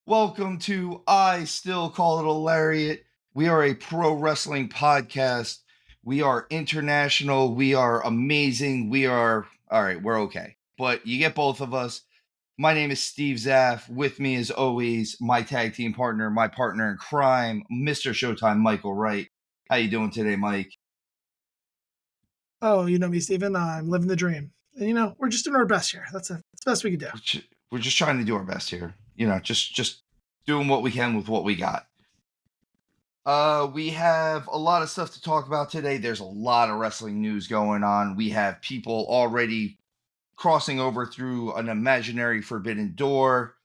Welcome to I Still Call It a Lariat. We are a pro wrestling podcast. We are international. We are amazing. We are, all right, we're okay. But you get both of us. My name is stevezapf. With me, as always, my tag team partner, my partner in crime, Mr. Showtime, Michael Wright. How you doing today, Mike? Oh, you know me, Steven. I'm living the dream. And, we're just doing our best here. That's the best we can do. We're just trying to do our best here. Just doing what we can with what we got. We have a lot of stuff to talk about today. There's a lot of wrestling news going on. We have people already crossing over through an imaginary forbidden door.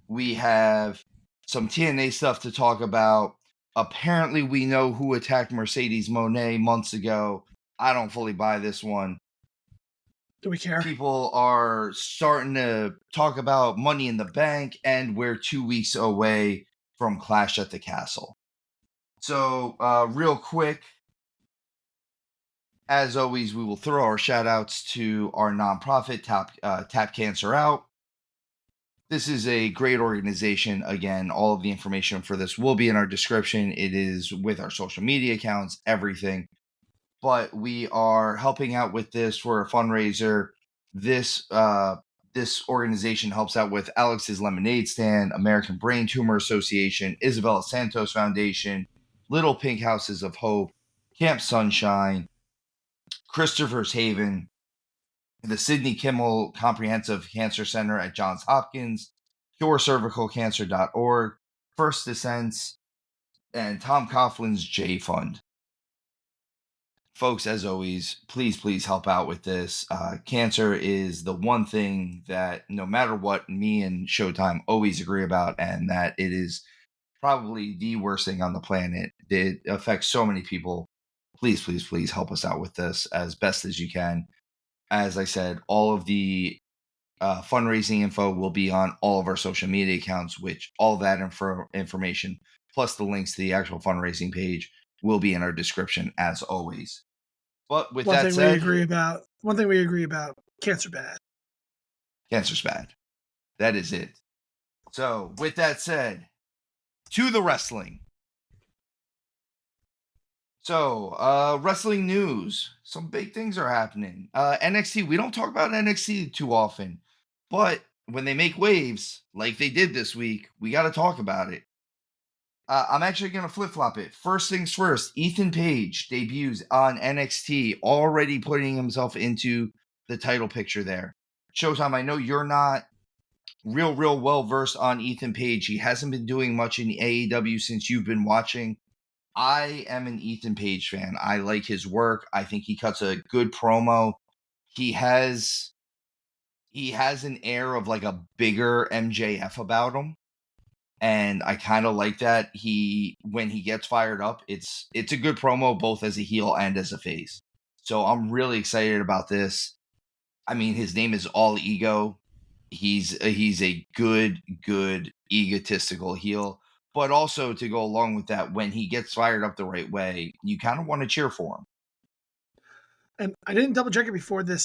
We have some TNA stuff to talk about. Apparently, we know who attacked Mercedes Moné months ago. I don't fully buy this one. Do we care? People are starting to talk about Money in the Bank, and we're 2 weeks away from Clash at the Castle. So, real quick, as always, we will throw our shout outs to our nonprofit, Tap Cancer Out. This is a great organization. Again, all of the information for this will be in our description. It is with our social media accounts, everything. But we are helping out with this for a fundraiser. This organization helps out with Alex's Lemonade Stand, American Brain Tumor Association, Isabella Santos Foundation, Little Pink Houses of Hope, Camp Sunshine, Christopher's Haven, the Sidney Kimmel Comprehensive Cancer Center at Johns Hopkins, CureCervicalCancer.org, First Descents, and Tom Coughlin's J Fund. Folks, as always, please help out with this. Cancer is the one thing that no matter what, me and Showtime always agree about, and that it is probably the worst thing on the planet. It affects so many people. Please help us out with this as best as you can. As I said, all of the fundraising info will be on all of our social media accounts, which all that information, plus the links to the actual fundraising page, will be in our description as always. But with that said, one thing we agree about, cancer bad. Cancer's bad. That is it. So with that said, to the wrestling. So, wrestling news. Some big things are happening. NXT, we don't talk about NXT too often, but when they make waves, like they did this week, we got to talk about it. I'm actually going to flip-flop it. First things first, Ethan Page debuts on NXT, already putting himself into the title picture there. Showtime, I know you're not real well-versed on Ethan Page. He hasn't been doing much in AEW since you've been watching. I am an Ethan Page fan. I like his work. I think he cuts a good promo. He has an air of like a bigger MJF about him. And I kind of like that. When he gets fired up, it's a good promo both as a heel and as a face. So I'm really excited about this. I mean, his name is All Ego. He's a good egotistical heel. But also to go along with that, when he gets fired up the right way, you kind of want to cheer for him. And I didn't double check it before the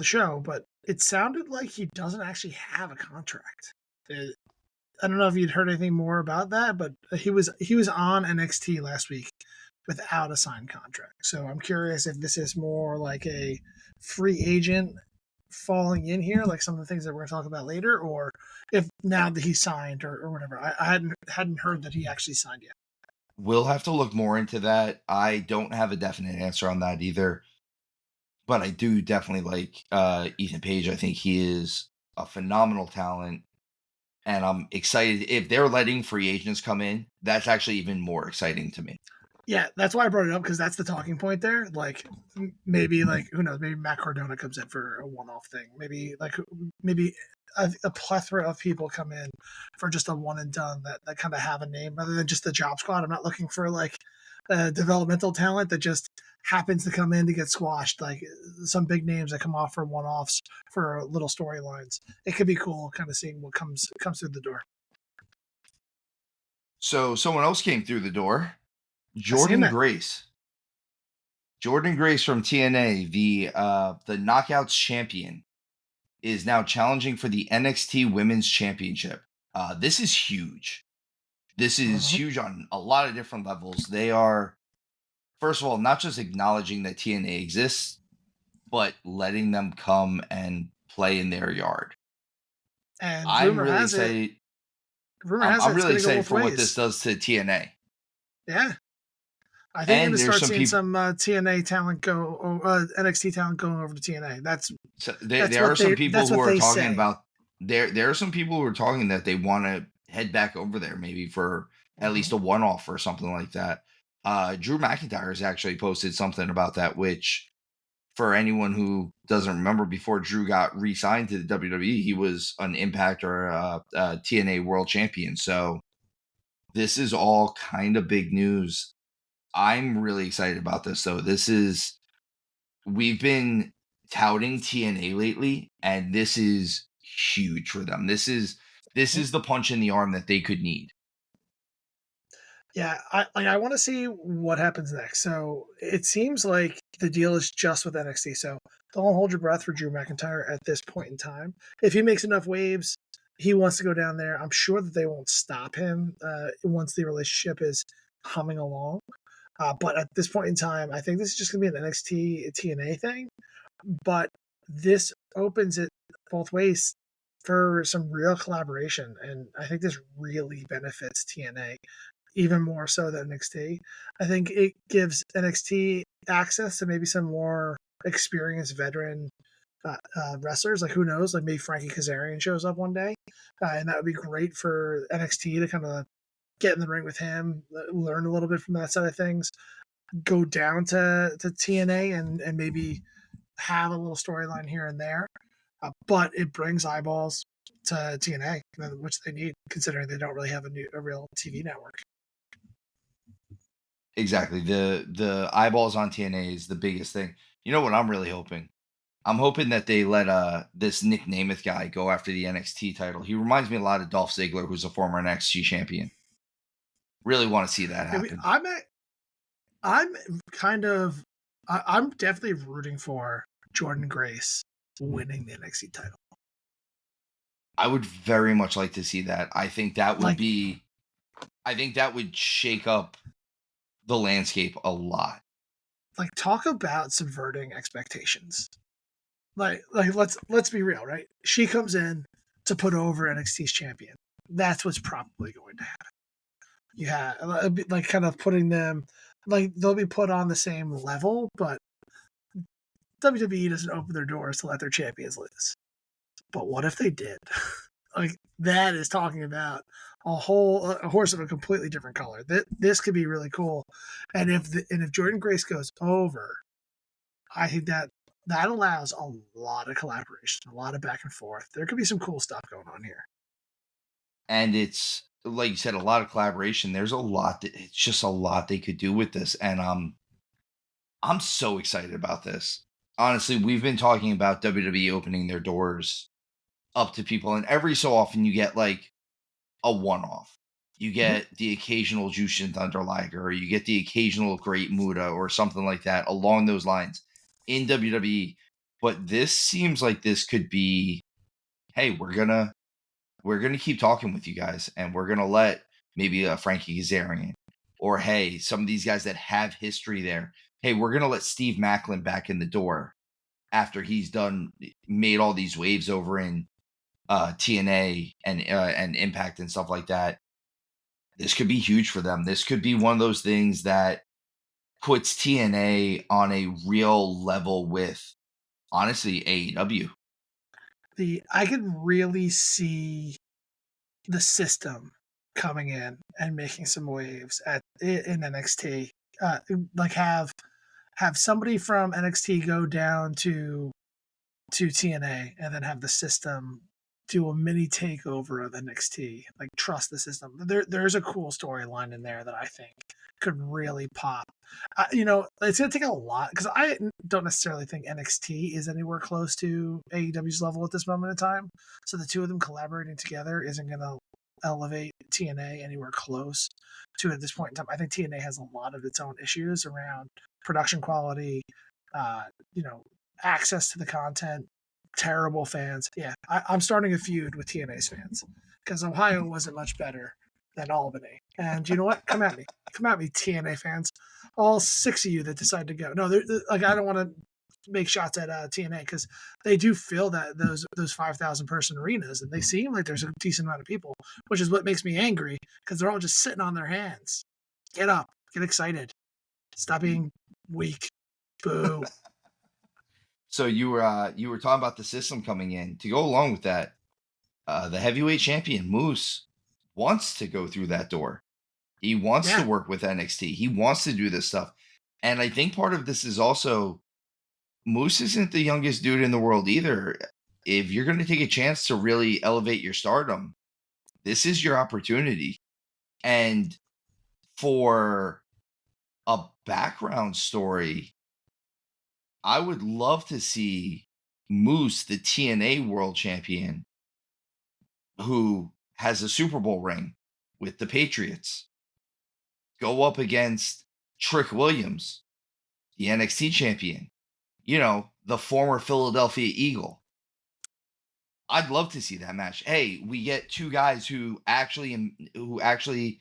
show, but it sounded like he doesn't actually have a contract. I don't know if you'd heard anything more about that, but he was on NXT last week without a signed contract. So I'm curious if this is more like a free agent falling in here, like some of the things that we're going to talk about later, or if now that he's signed or whatever. I hadn't heard that he actually signed yet. We'll have to look more into that. I don't have a definite answer on that either, but I do definitely like Ethan Page. I think he is a phenomenal talent, and I'm excited. If they're letting free agents come in, that's actually even more exciting to me. Yeah, that's why I brought it up, because that's the talking point there. Like, maybe, like, who knows, maybe Matt Cardona comes in for a one-off thing. Maybe a plethora of people come in for just a one and done that kind of have a name rather than just the job squad. I'm not looking for like a developmental talent that just happens to come in to get squashed. Like some big names that come off for one-offs for little storylines. It could be cool kind of seeing what comes through the door. So someone else came through the door. Jordan Grace from TNA, the Knockouts champion, is now challenging for the NXT Women's Championship. This is huge. This is Mhm. huge on a lot of different levels. They are, first of all, not just acknowledging that TNA exists, but letting them come and play in their yard. And I'm really excited. rumor I'm, has it I'm it's really going to go excited both for what this ways. does to TNA. Yeah, I think you're going And to there's start some seeing people. some TNA talent NXT talent going over to TNA. So there are some people That's who what are they talking say. about there are some people who are talking that they want to head back over there maybe for at least Mhm. a one off or something like that. Drew McIntyre has actually posted something about that, which for anyone who doesn't remember, before Drew got re-signed to the WWE, he was an Impact or TNA World Champion. So this is all kind of big news. I'm really excited about this. So this is we've been touting TNA lately, and this is huge for them. This is the punch in the arm that they could need. Yeah, I want to see what happens next. So it seems like the deal is just with NXT. So don't hold your breath for Drew McIntyre at this point in time. If he makes enough waves, he wants to go down there. I'm sure that they won't stop him once the relationship is humming along. But at this point in time, I think this is just going to be an NXT TNA thing. But this opens it both ways for some real collaboration, and I think this really benefits TNA even more so than NXT. I think it gives NXT access to maybe some more experienced veteran wrestlers. Like who knows? Like maybe Frankie Kazarian shows up one day, and that would be great for NXT to kind of get in the ring with him, learn a little bit from that side of things, go down to TNA and maybe have a little storyline here and there. But it brings eyeballs to TNA, which they need, considering they don't really have a real TV network. Exactly. The eyeballs on TNA is the biggest thing. You know what I'm really hoping? I'm hoping that they let this Nick Namath guy go after the NXT title. He reminds me a lot of Dolph Ziggler, who's a former NXT champion. Really want to see that I mean, happen. I'm kind of I'm definitely rooting for Jordan Grace winning the NXT title. I would very much like to see that. Like I think that would shake up the landscape a lot. talk about subverting expectations. Like let's be real, right? She comes in to put over NXT's champion. That's what's probably going to happen. Yeah, like kind of putting them like they'll be put on the same level, but WWE doesn't open their doors to let their champions lose. But what if they did? Like that is talking about a horse of a completely different color. This could be really cool. And if Jordan Grace goes over, I think that allows a lot of collaboration, a lot of back and forth. There could be some cool stuff going on here. And it's like you said, a lot of collaboration. There's a lot it's just a lot they could do with this. And I'm so excited about this. Honestly, we've been talking about WWE opening their doors up to people, and every so often you get like a one-off. You Mhm. get the occasional Jushin Thunder Liger, or you get the occasional Great Muta, or something like that along those lines in WWE. But this seems like this could be, hey, we're gonna keep talking with you guys, and we're gonna let maybe a Frankie Kazarian, or hey, some of these guys that have history there. Hey, we're gonna let Steve Macklin back in the door after he's done made all these waves over in TNA and Impact and stuff like that. This could be huge for them. This could be one of those things that puts TNA on a real level with, honestly, AEW. The I could really see the system coming in and making some waves in NXT. Like have somebody from NXT go down to TNA and then have the system do a mini takeover of NXT. Like trust the system. There's a cool storyline in there that I think could really pop. It's gonna take a lot because I don't necessarily think NXT is anywhere close to AEW's level at this moment in time. So the two of them collaborating together isn't gonna elevate TNA anywhere close to at this point in time. I think TNA has a lot of its own issues around production quality, uh, you know, access to the content, terrible fans. Yeah, I'm starting a feud with TNA's fans. because Ohio wasn't much better than Albany. And you know what? Come at me. Come at me, TNA fans. All 6 of you that decide to go. No, like I don't want to make shots at TNA because they do fill those 5,000 person arenas, and they seem like there's a decent amount of people, which is what makes me angry because they're all just sitting on their hands. Get up, get excited, stop being weak. Boo. So you were talking about the system coming in to go along with that. The heavyweight champion Moose wants to go through that door. He wants to Yeah, work with NXT. He wants to do this stuff. And I think part of this is also Moose isn't the youngest dude in the world either. If you're going to take a chance to really elevate your stardom, this is your opportunity. And for a background story, I would love to see Moose, the TNA world champion, who has a Super Bowl ring with the Patriots, go up against Trick Williams, the NXT champion, the former Philadelphia Eagle. I'd love to see that match. Hey, we get two guys who actually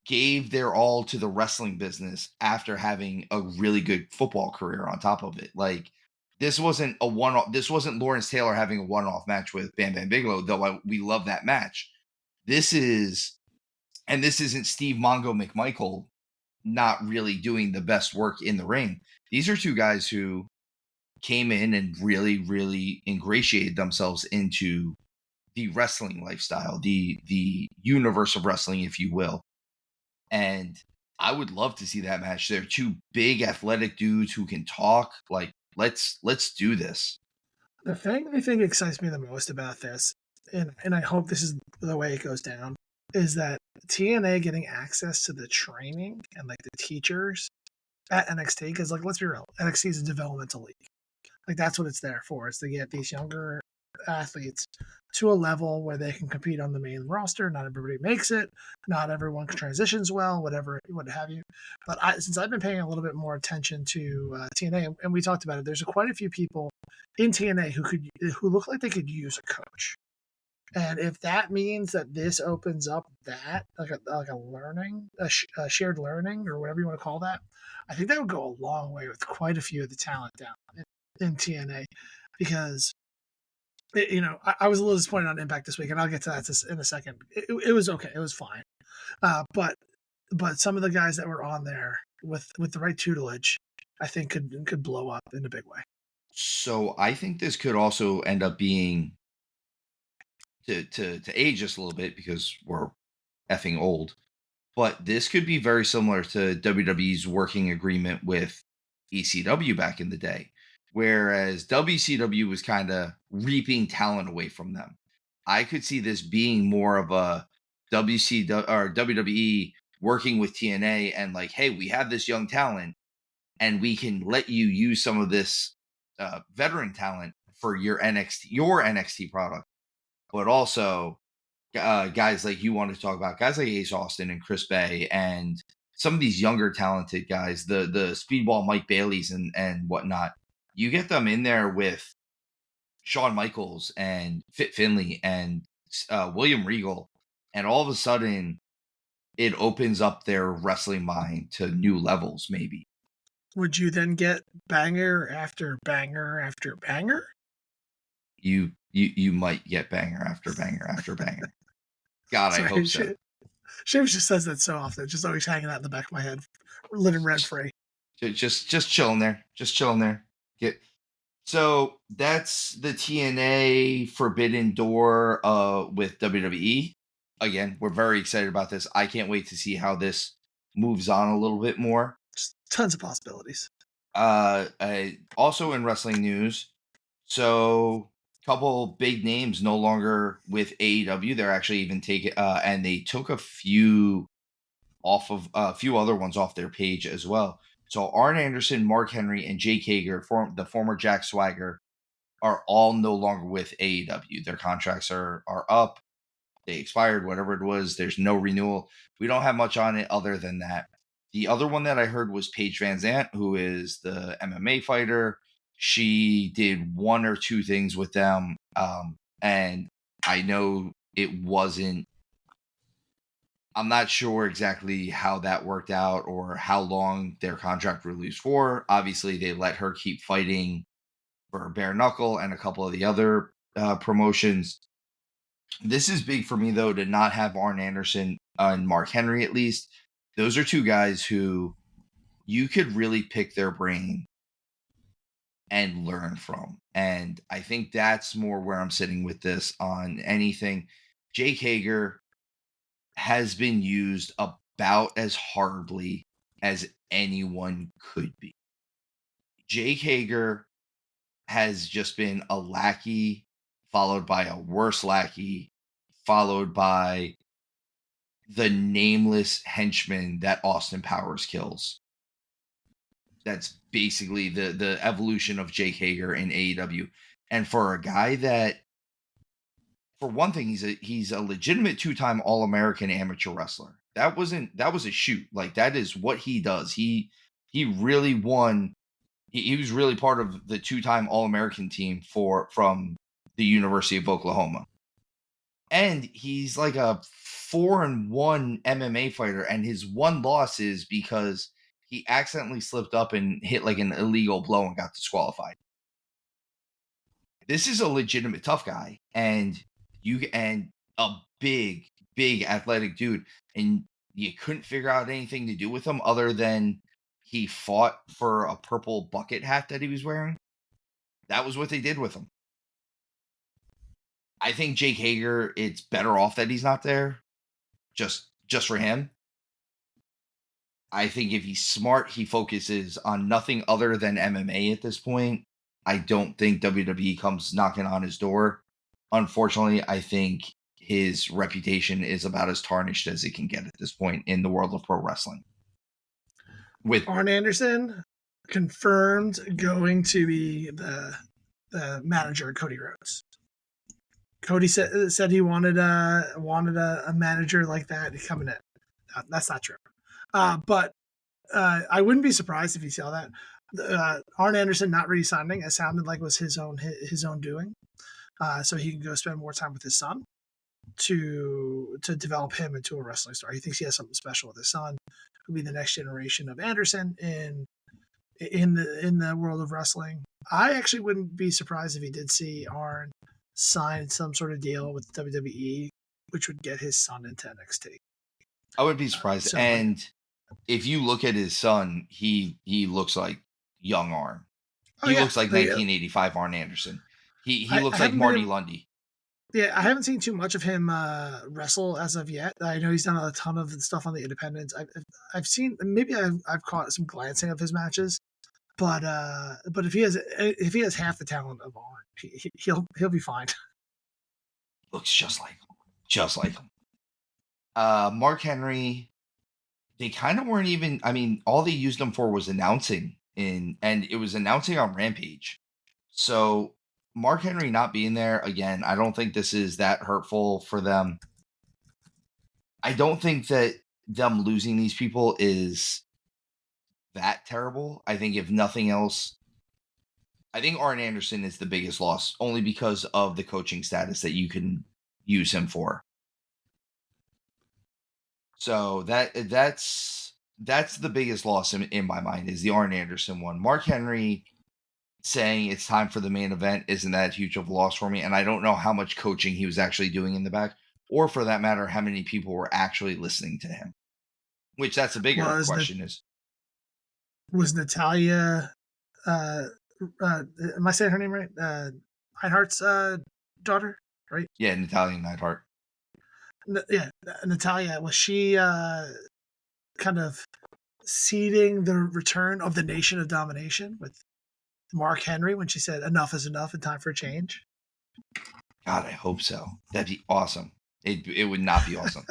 gave their all to the wrestling business after having a really good football career on top of it. Like this wasn't a one-off. This wasn't Lawrence Taylor having a one-off match with Bam Bam Bigelow, though we love that match. This isn't Steve Mongo McMichael not really doing the best work in the ring. These are two guys who came in and really, really ingratiated themselves into the wrestling lifestyle, the universe of wrestling, if you will. And I would love to see that match. They're two big athletic dudes who can talk. Like, let's do this. the thing I think excites me the most about this, and I hope this is the way it goes down, is that TNA getting access to the training and like the teachers at NXT. Because like, let's be real, NXT is a developmental league. Like that's what it's there for. Is to get these younger athletes to a level where they can compete on the main roster. Not everybody makes it. Not everyone transitions well. Whatever, what have you. But since I've been paying a little bit more attention to TNA, and we talked about it, there's quite a few people in TNA who look like they could use a coach. And if that means that this opens up that like a learning, a shared learning, or whatever you want to call that, I think that would go a long way with quite a few of the talent down in TNA, because I was a little disappointed on Impact this week, and I'll get to that in a second. It was okay, it was fine, but some of the guys that were on there with the right tutelage, I think could blow up in a big way. So I think this could also end up being to age us a little bit because we're effing old. But this could be very similar to WWE's working agreement with ECW back in the day, whereas WCW was kind of reaping talent away from them. I could see this being more of a WCW or WWE working with TNA and like, hey, we have this young talent and we can let you use some of this veteran talent for your NXT product, but also guys like you want to talk about, guys like Ace Austin and Chris Bay and some of these younger talented guys, the speedball Mike Baileys and whatnot. You get them in there with Shawn Michaels and Fit Finley and William Regal, and all of a sudden it opens up their wrestling mind to new levels. Maybe Would you then get banger after banger after banger? you might get banger after banger after banger. God, I hope so. Shaves just says that so often, just always hanging out in the back of my head, living rent free. Just chilling there, just chilling there. So that's the TNA Forbidden Door with WWE. Again, we're very excited about this. I can't wait to see how this moves on a little bit more. Just tons of possibilities. Also in wrestling news, so couple big names no longer with AEW. They're actually even taking and they took a few off of a few other ones off their page as well. So Arn Anderson, Mark Henry, and Jake Hager, the former Jack Swagger, are all no longer with AEW. Their contracts are up. They expired, whatever it was. There's no renewal. We don't have much on it other than that. The other one that I heard was Paige Van Zant, who is the MMA fighter. She did one or two things with them. And I know it wasn't. I'm not sure exactly how that worked out or how long their contract released for. Obviously, they let her keep fighting for bare knuckle and a couple of the other promotions. This is big for me though to not have Arn Anderson and Mark Henry at least. Those are two guys who you could really pick their brain and learn from. And I think that's more where I'm sitting with this on anything. Jake Hager has been used about as hardly as anyone could be. Jake Hager has just been a lackey, followed by a worse lackey, followed by the nameless henchman that Austin Powers kills. That's basically the evolution of Jake Hager in AEW. And for a guy that, for one thing, he's a legitimate two-time All-American amateur wrestler. That was a shoot. Like that is what he does. He really won. He was really part of the two-time All-American team from the University of Oklahoma. And he's like a 4-1 MMA fighter, and his one loss is because he accidentally slipped up and hit like an illegal blow and got disqualified. This is a legitimate tough guy, and a big, big athletic dude, and you couldn't figure out anything to do with him other than he fought for a purple bucket hat that he was wearing. That was what they did with him. I think Jake Hager, it's better off that he's not there, just for him. I think if he's smart, he focuses on nothing other than MMA at this point. I don't think WWE comes knocking on his door. Unfortunately, I think his reputation is about as tarnished as it can get at this point in the world of pro wrestling. With Arn Anderson confirmed going to be the manager of Cody Rhodes. Cody said he wanted a manager like that coming in. That's not true. But I wouldn't be surprised if you saw that. Arn Anderson not re-signing, it sounded like it was his own doing. So he can go spend more time with his son to develop him into a wrestling star. He thinks he has something special with his son, who'll be the next generation of Anderson in the world of wrestling. I actually wouldn't be surprised if he did see Arn sign some sort of deal with WWE, which would get his son into NXT. I would be surprised. And if you look at his son, he looks like young Arn. He looks like 1985 Arn Anderson. He looks like Marty Lundy. Yeah, I haven't seen too much of him wrestle as of yet. I know he's done a ton of stuff on the independents. I've seen, maybe I've caught some glancing of his matches, but if he has half the talent of Arn, he'll be fine. Looks just like him. Mark Henry, they kind of weren't even. I mean, all they used him for was announcing and it was announcing on Rampage. So Mark Henry not being there again, I don't think this is that hurtful for them. I don't think that them losing these people is that terrible. I think if nothing else, I think Arn Anderson is the biggest loss only because of the coaching status that you can use him for. So that's the biggest loss in my mind is the Arn Anderson one. Mark Henry saying it's time for the main event isn't that huge of a loss for me, and I don't know how much coaching he was actually doing in the back, or for that matter, how many people were actually listening to him. Which that's a bigger question was Natalia? Am I saying her name right? Neidhart's daughter, right? Yeah, Natalia Neidhart. Natalia, was she kind of seeding the return of the Nation of Domination with Mark Henry when she said enough is enough and time for a change? God, I hope so. That'd be awesome. It would not be awesome,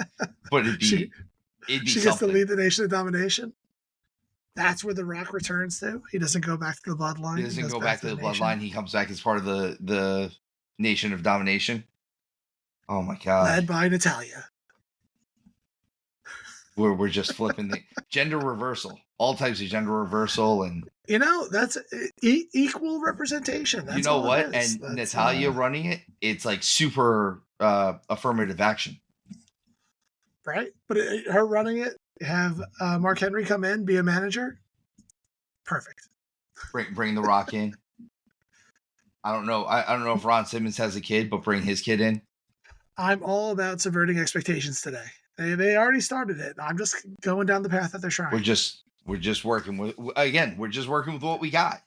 but it'd be she something. Gets to lead the Nation of Domination. That's where The Rock returns to. He doesn't go back to the bloodline. He doesn't go back to the bloodline. He comes back as part of the Nation of Domination. Oh my God. Led by Natalia. We're just flipping the gender reversal. all types of gender reversal, and That's equal representation. you That's know all it what? is. And That's Natalia running it, it's like super affirmative action. right. But her running it, have Mark Henry come in, be a manager. Perfect. Bring the Rock in. I don't know. I don't know if Ron Simmons has a kid, but bring his kid in. I'm all about subverting expectations today. They already started it. I'm just going down the path that they're trying. We're just working with, again. We're just working with what we got.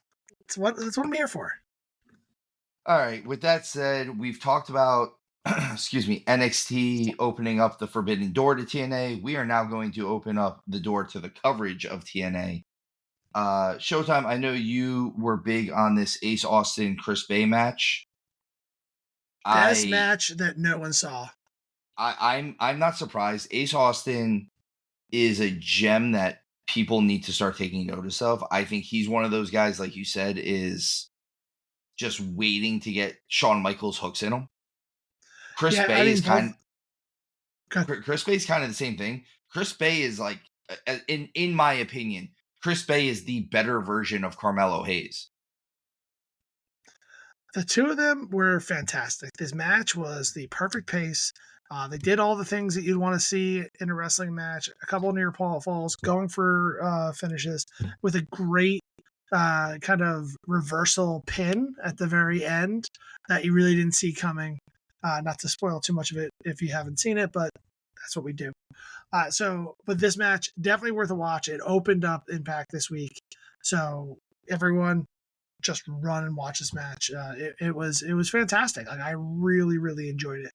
That's what I'm here for. All right. With that said, we've talked about excuse me, NXT opening up the forbidden door to TNA. We are now going to open up the door to the coverage of TNA. Showtime, I know you were big on this Ace Austin Chris Bay match. Best match that no one saw. I'm not surprised. Ace Austin is a gem that people need to start taking notice of. I think he's one of those guys, like you said, is just waiting to get Shawn Michaels hooks in him. Chris Bay is kind of the same thing. Chris Bay is like, in my opinion, Chris Bay is the better version of Carmelo Hayes. The two of them were fantastic. This match was the perfect pace. They did all the things that you'd want to see in a wrestling match. A couple of near falls, going for finishes with a great kind of reversal pin at the very end that you really didn't see coming. Not to spoil too much of it if you haven't seen it, but that's what we do. But this match, definitely worth a watch. It opened up Impact this week. So everyone just run and watch this match. It was fantastic. Like, I really, really enjoyed it.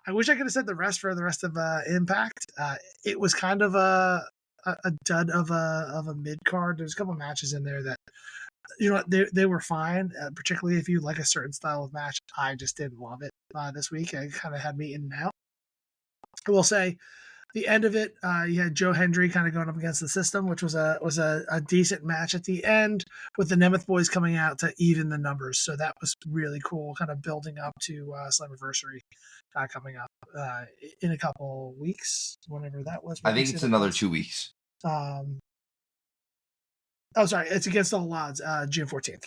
I wish I could have said the rest for the rest of Impact. It was kind of a dud of a mid card. There's a couple matches in there that they were fine, particularly if you like a certain style of match. I just didn't love it this week. It kind of had me in and out. I will say, the end of it, you had Joe Hendry kind of going up against the System, which was a decent match at the end, with the Nemeth boys coming out to even the numbers. So that was really cool, kind of building up to Slammiversary coming up in a couple weeks, whenever that was. I think it's another 2 weeks. Sorry, it's against all odds, June 14th.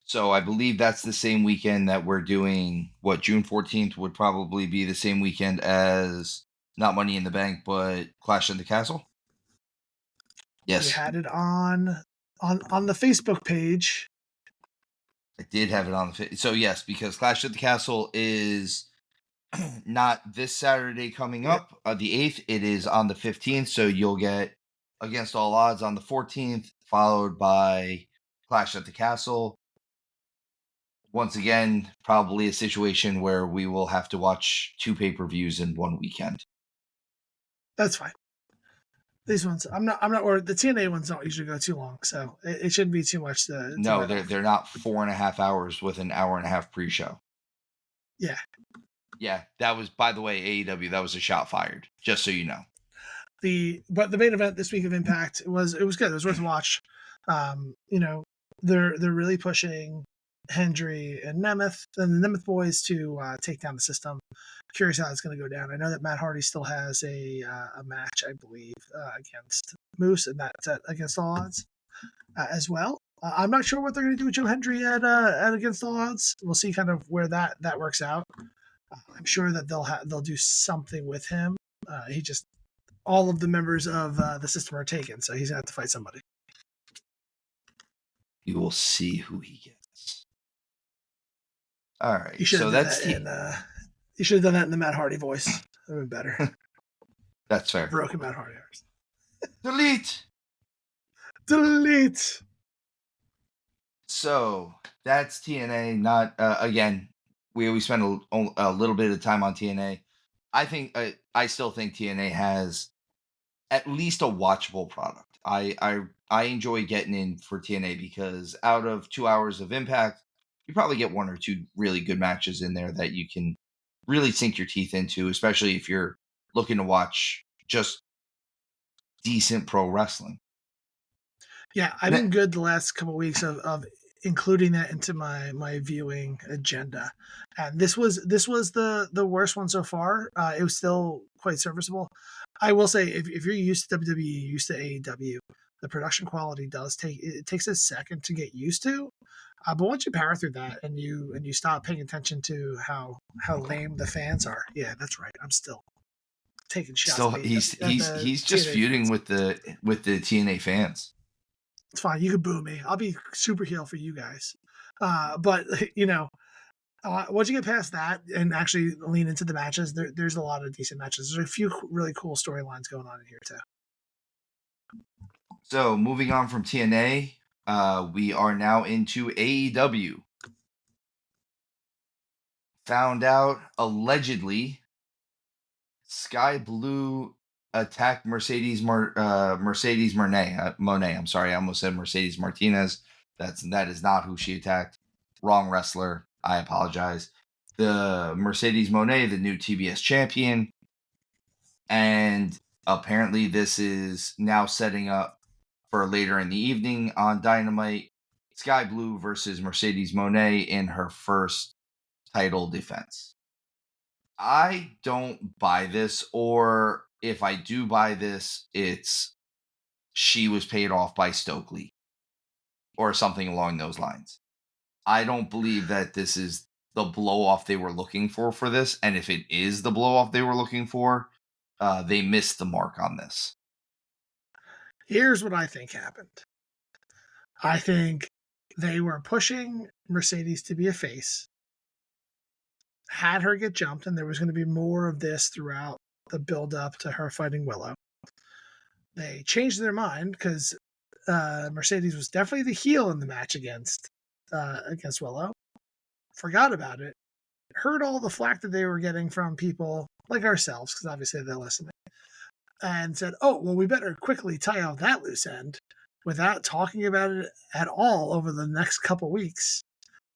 So I believe that's the same weekend that we're doing. June 14th would probably be the same weekend as not Money in the Bank, but Clash at the Castle. Yes, you had it on the Facebook page. I did have it on the so yes, because Clash at the Castle is not this Saturday coming up, the 8th. It is on the 15th. So you'll get Against All Odds on the 14th, followed by Clash at the Castle. Once again, probably a situation where we will have to watch 2 pay-per-views in one weekend. That's fine. These ones, I'm not worried. The TNA ones don't usually go too long, so it shouldn't be too much to no, they're not 4.5 hours with an hour and a half pre-show. Yeah, that was, by the way, AEW, that was a shot fired, just so you know. But the main event this week of Impact was good. It was worth a watch. They're really pushing Hendry and Nemeth and the Nemeth boys to take down the System. Curious how it's going to go down. I know that Matt Hardy still has a match, I believe, against Moose, and that's Against All Odds as well. I'm not sure what they're going to do with Joe Hendry at Against All Odds. We'll see kind of where that works out. I'm sure that they'll do something with him. All of the members of the System are taken, so he's going to have to fight somebody. You will see who he gets. All right, so that's you should have done that in the Matt Hardy voice. That would have been better. That's fair. Broken Matt Hardy. Delete. So that's TNA. Not again. We spent a little bit of time on TNA. I still think TNA has at least a watchable product. I enjoy getting in for TNA because out of 2 hours of Impact, you probably get 1 or 2 really good matches in there that you can really sink your teeth into, especially if you're looking to watch just decent pro wrestling. Yeah, I've been good the last couple of weeks of including that into my viewing agenda, and this was the worst one so far. It was still quite serviceable. I will say, if you're used to WWE, used to AEW, The production quality takes a second to get used to, but once you power through that and you stop paying attention to how lame the fans are, yeah, that's right. I'm still taking shots Still, at, at the he's just TNA feuding fans. with the TNA fans. It's fine. You can boo me. I'll be super heel for you guys. But you know, once you get past that and actually lean into the matches, there's a lot of decent matches. There's a few really cool storylines going on in here too. So moving on from TNA, we are now into AEW. Found out allegedly Sky Blue attacked Mercedes Monet. I'm sorry, I almost said Mercedes Martinez. That is not who she attacked. Wrong wrestler. I apologize. The Mercedes Monet, the new TBS champion, and apparently this is now setting up for later in the evening on Dynamite. Sky Blue versus Mercedes Monet in her first title defense. I don't buy this, or if I do buy this, it's she was paid off by Stokely or something along those lines. I don't believe that this is the blow off they were looking for this. And if it is the blow off they were looking for, they missed the mark on this. Here's what I think happened. I think they were pushing Mercedes to be a face, had her get jumped, and there was going to be more of this throughout the build up to her fighting Willow. They changed their mind because Mercedes was definitely the heel in the match against Willow. Forgot about it. Heard all the flack that they were getting from people like ourselves, because obviously they're listening, and said, "Oh, well, we better quickly tie out that loose end without talking about it at all over the next couple weeks."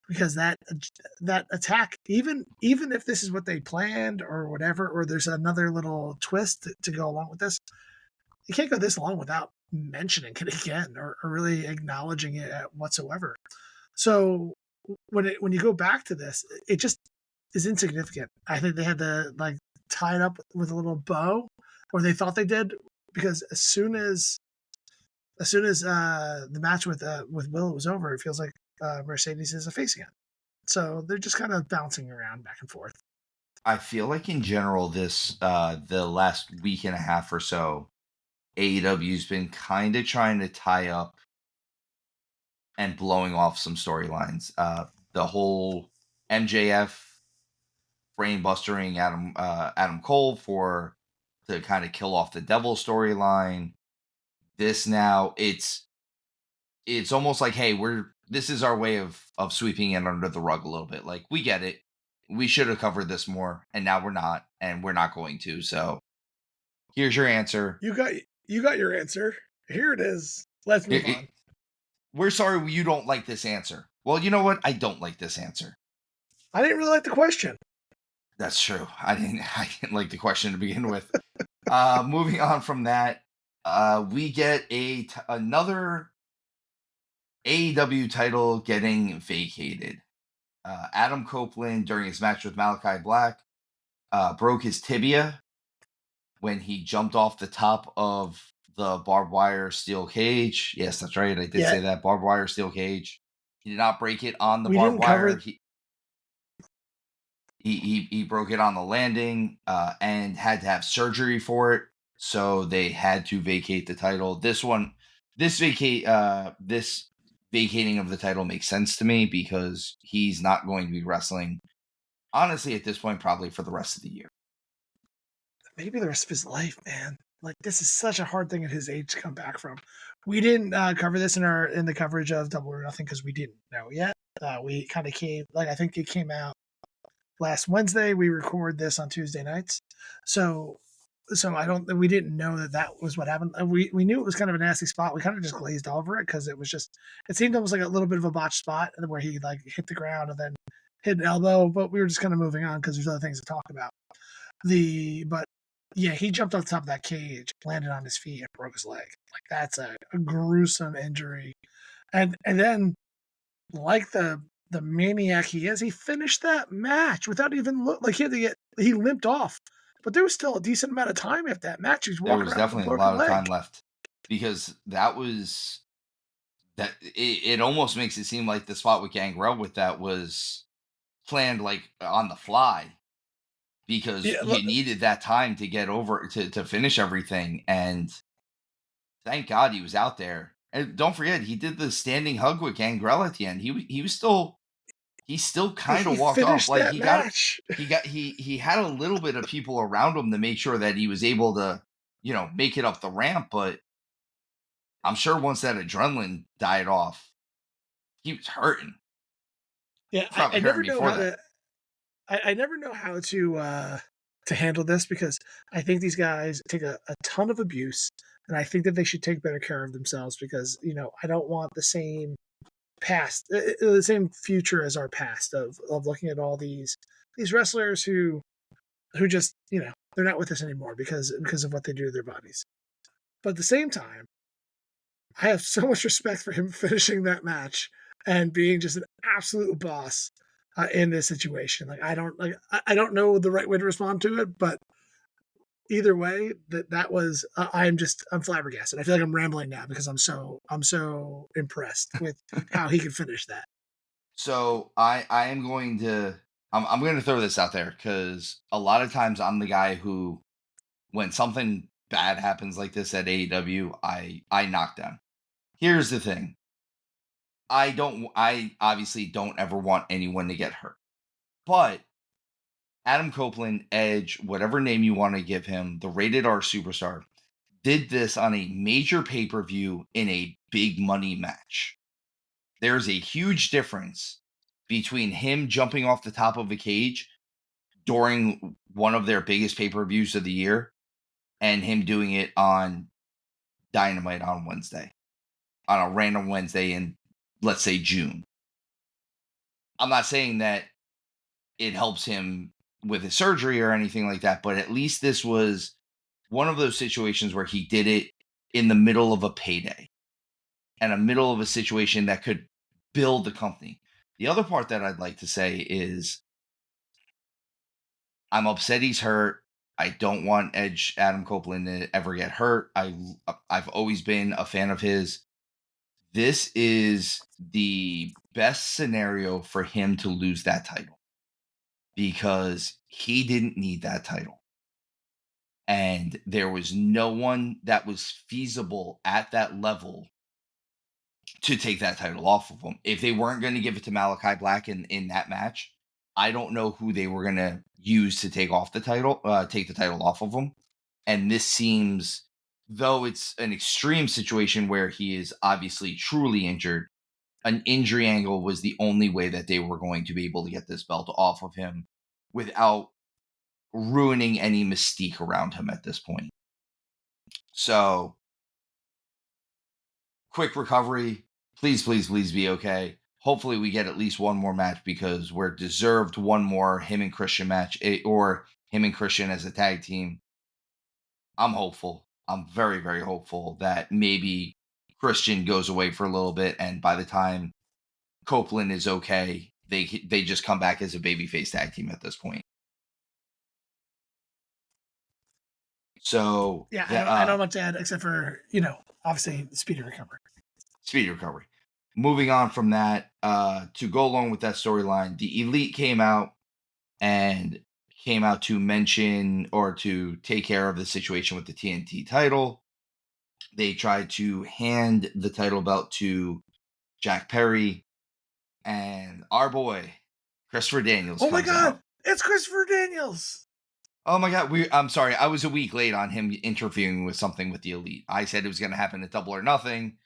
Because that attack, even if this is what they planned or whatever, or there's another little twist to go along with this, you can't go this long without mentioning it again or really acknowledging it whatsoever. So when you go back to this, it just is insignificant. I think they had to like tie it up with a little bow, or they thought they did, because as soon as the match with Willow was over, it feels like Mercedes is a face again. So they're just kind of bouncing around back and forth. I feel like in general, this the last week and a half or so, AEW's been kind of trying to tie up and blowing off some storylines. The whole MJF brainbustering Adam Cole to kind of kill off the Devil storyline. This now it's almost like, hey, this is our way of sweeping it under the rug a little bit. Like, we get it. We should have covered this more, and now we're not, and we're not going to. So here's your answer. You got your answer. Here it is. Let's move on. We're sorry you don't like this answer. Well, you know what? I don't like this answer. I didn't really like the question. That's true. I didn't like the question to begin with. Moving on from that, we get another AEW title getting vacated. Adam Copeland, during his match with Malachi Black, broke his tibia when he jumped off the top of the barbed wire steel cage. Yes, that's right. I did say that. Barbed wire steel cage. He did not break it on the barbed wire. He broke it on the landing and had to have surgery for it. So they had to vacate the title. This vacating of the title makes sense to me, because he's not going to be wrestling, honestly, at this point, probably for the rest of the year. Maybe the rest of his life, man. Like, this is such a hard thing at his age to come back from. We didn't cover this in the coverage of Double or Nothing because we didn't know yet. We kind of came, like, I think it came out last Wednesday. We record this on Tuesday nights, so we didn't know that was what happened. We knew it was kind of a nasty spot. We kind of just glazed over it because it seemed almost like a little bit of a botched spot where he like hit the ground and then hit an elbow, but we were just kind of moving on because there's other things to talk about. But yeah, he jumped on top of that cage, landed on his feet, and broke his leg. Like, that's a gruesome injury. And then, like the maniac he is, he finished that match without even like he limped off. But there was still a decent amount of time after that match. He was walking there was around definitely with a lot of leg. time left. because it almost makes it seem like the spot with Gangrel with that was planned like on the fly because Yeah, you needed that time to get over to finish everything. And thank God he was out there. And don't forget, he did the standing hug with Gangrel at the end. He still kind he of walked off finished like that match. he had a little bit of people around him to make sure that he was able to, make it up the ramp. But I'm sure once that adrenaline died off, he was hurting. Yeah, Probably I hurting never know before how that. to. I never know how to handle this because I think these guys take a ton of abuse, and I think that they should take better care of themselves because I don't want the same past, the same future as our past of looking at all these wrestlers who just they're not with us anymore because of what they do to their bodies. But at the same time, I have so much respect for him finishing that match and being just an absolute boss in this situation. Like I don't know the right way to respond to it, but either way, that was I'm flabbergasted. I feel like I'm rambling now because I'm so impressed with how he could finish that. So I am going to I'm going to throw this out there because a lot of times I'm the guy who, when something bad happens like this at AEW, I knock down. Here's the thing. I obviously don't ever want anyone to get hurt. But Adam Copeland, Edge, whatever name you want to give him, the rated R superstar, did this on a major pay-per-view in a big money match. There's a huge difference between him jumping off the top of a cage during one of their biggest pay-per-views of the year and him doing it on Dynamite on Wednesday, on a random Wednesday in, let's say, June. I'm not saying that it helps him with his surgery or anything like that, but at least this was one of those situations where he did it in the middle of a payday and a middle of a situation that could build the company. The other part that I'd like to say is I'm upset he's hurt. I don't want Edge Adam Copeland to ever get hurt. I've always been a fan of his. This is the best scenario for him to lose that title because he didn't need that title. And there was no one that was feasible at that level to take that title off of him. If they weren't going to give it to Malachi Black in that match, I don't know who they were going to use to take the title off of him. And this seems, though it's an extreme situation where he is obviously truly injured, an injury angle was the only way that they were going to be able to get this belt off of him without ruining any mystique around him at this point. So, quick recovery. Please, please, please be okay. Hopefully, we get at least one more match because we're deserved one more him and Christian match, or him and Christian as a tag team. I'm hopeful. I'm very, very hopeful that maybe Christian goes away for a little bit, and by the time Copeland is okay, they just come back as a babyface tag team at this point. So Yeah, that I don't have much to add except for obviously speedy recovery. speedy recovery. Moving on from that, to go along with that storyline, the Elite came out to mention or to take care of the situation with the TNT title. They tried to hand the title belt to Jack Perry, and our boy Christopher Daniels Oh my comes out. God, it's Christopher Daniels. Oh my God, I'm sorry, I was a week late on him interviewing with something with the Elite. I said it was going to happen at Double or Nothing.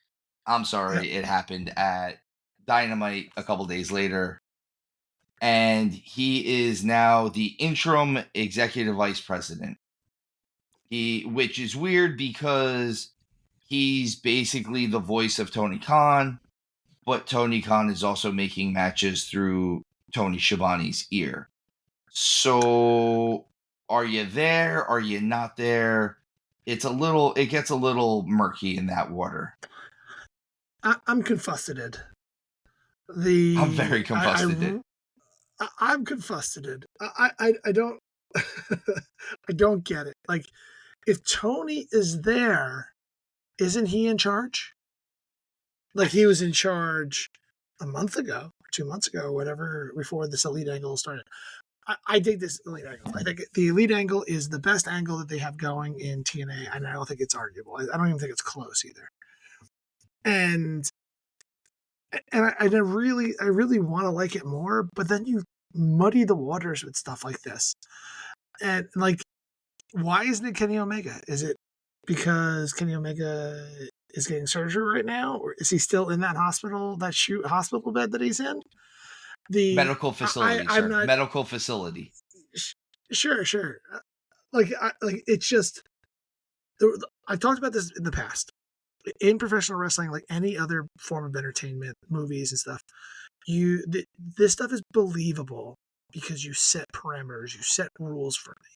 I'm Yep. sorry, it happened at Dynamite a couple days later. And he is now the interim executive vice president. Which is weird because he's basically the voice of Tony Khan, but Tony Khan is also making matches through Tony Schiavone's ear. So, are you there? Are you not there? It gets a little murky in that water. I'm confused. I'm very confused. I'm confused. I don't I don't get it. Like if Tony is there, isn't he in charge? Like he was in charge a month ago, or 2 months ago, or whatever, before this elite angle started. I dig this elite angle. I think the elite angle is the best angle that they have going in TNA, and I don't think it's arguable. I don't even think it's close either. And I really want to like it more, but then you muddy the waters with stuff like this. And like, why isn't it Kenny Omega? Is it because Kenny Omega is getting surgery right now, or is he still in that hospital bed that he's in? Medical facility, I'm sir. not Medical facility. sure. Like it's just I've talked about this in the past. In professional wrestling, like any other form of entertainment, movies and stuff, this stuff is believable because you set parameters, you set rules for me.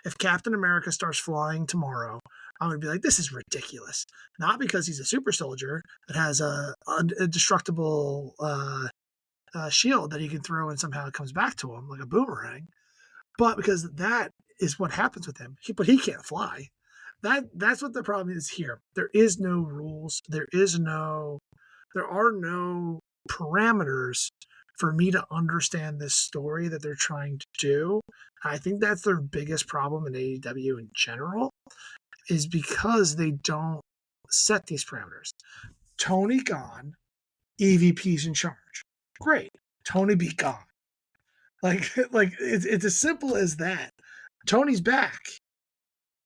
If Captain America starts flying tomorrow, I'm gonna be like, this is ridiculous. Not because he's a super soldier that has a destructible shield that he can throw and somehow it comes back to him like a boomerang, but because that is what happens with him. But he can't fly. That's what the problem is here. There is no rules. There are no parameters for me to understand this story that they're trying to do. I think that's their biggest problem in AEW in general, is because they don't set these parameters. Tony gone, EVP's in charge. Great. Tony be gone. Like it's as simple as that. Tony's back.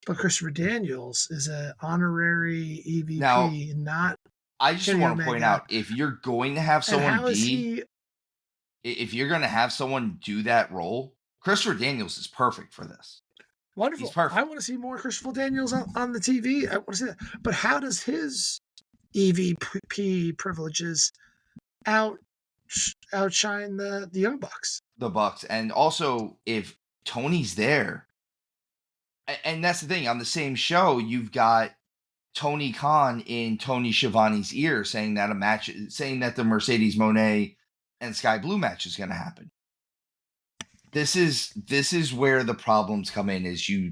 But Christopher Daniels is an honorary EVP, Now, not I just Kenny want to Omega. point out, if you're going to have And someone how is he? if you're going to have someone do that role, Christopher Daniels is perfect for this. Wonderful. He's perfect. I want to see more Christopher Daniels on the TV. I want to see that. But how does his EVP privileges outshine the Young Bucks? The Bucks. And also, if Tony's there, and that's the thing, on the same show, you've got Tony Khan in Tony Schiavone's ear saying that the Mercedes Moné and Sky Blue match is going to happen. This is where the problems come in. Is you're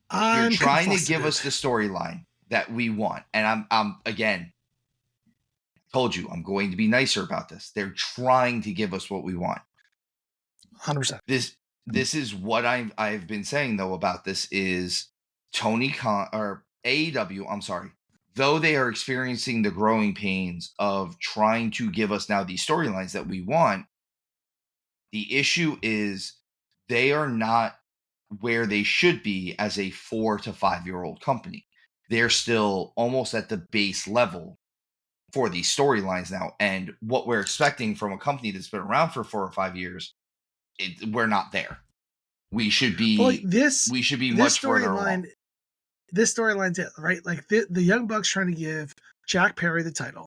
trying to give us the storyline that we want, and I'm again told you I'm going to be nicer about this. They're trying to give us what we want. 100%. This is what I've been saying though about this is Tony Khan or AEW. I'm sorry. Though they are experiencing the growing pains of trying to give us now these storylines that we want, the issue is they are not where they should be as a 4 to 5 year old company. They're still almost at the base level for these storylines now. And what we're expecting from a company that's been around for 4 or 5 years, we're not there. We should be much further along. This storyline's it, right? Like the Young Bucks trying to give Jack Perry the title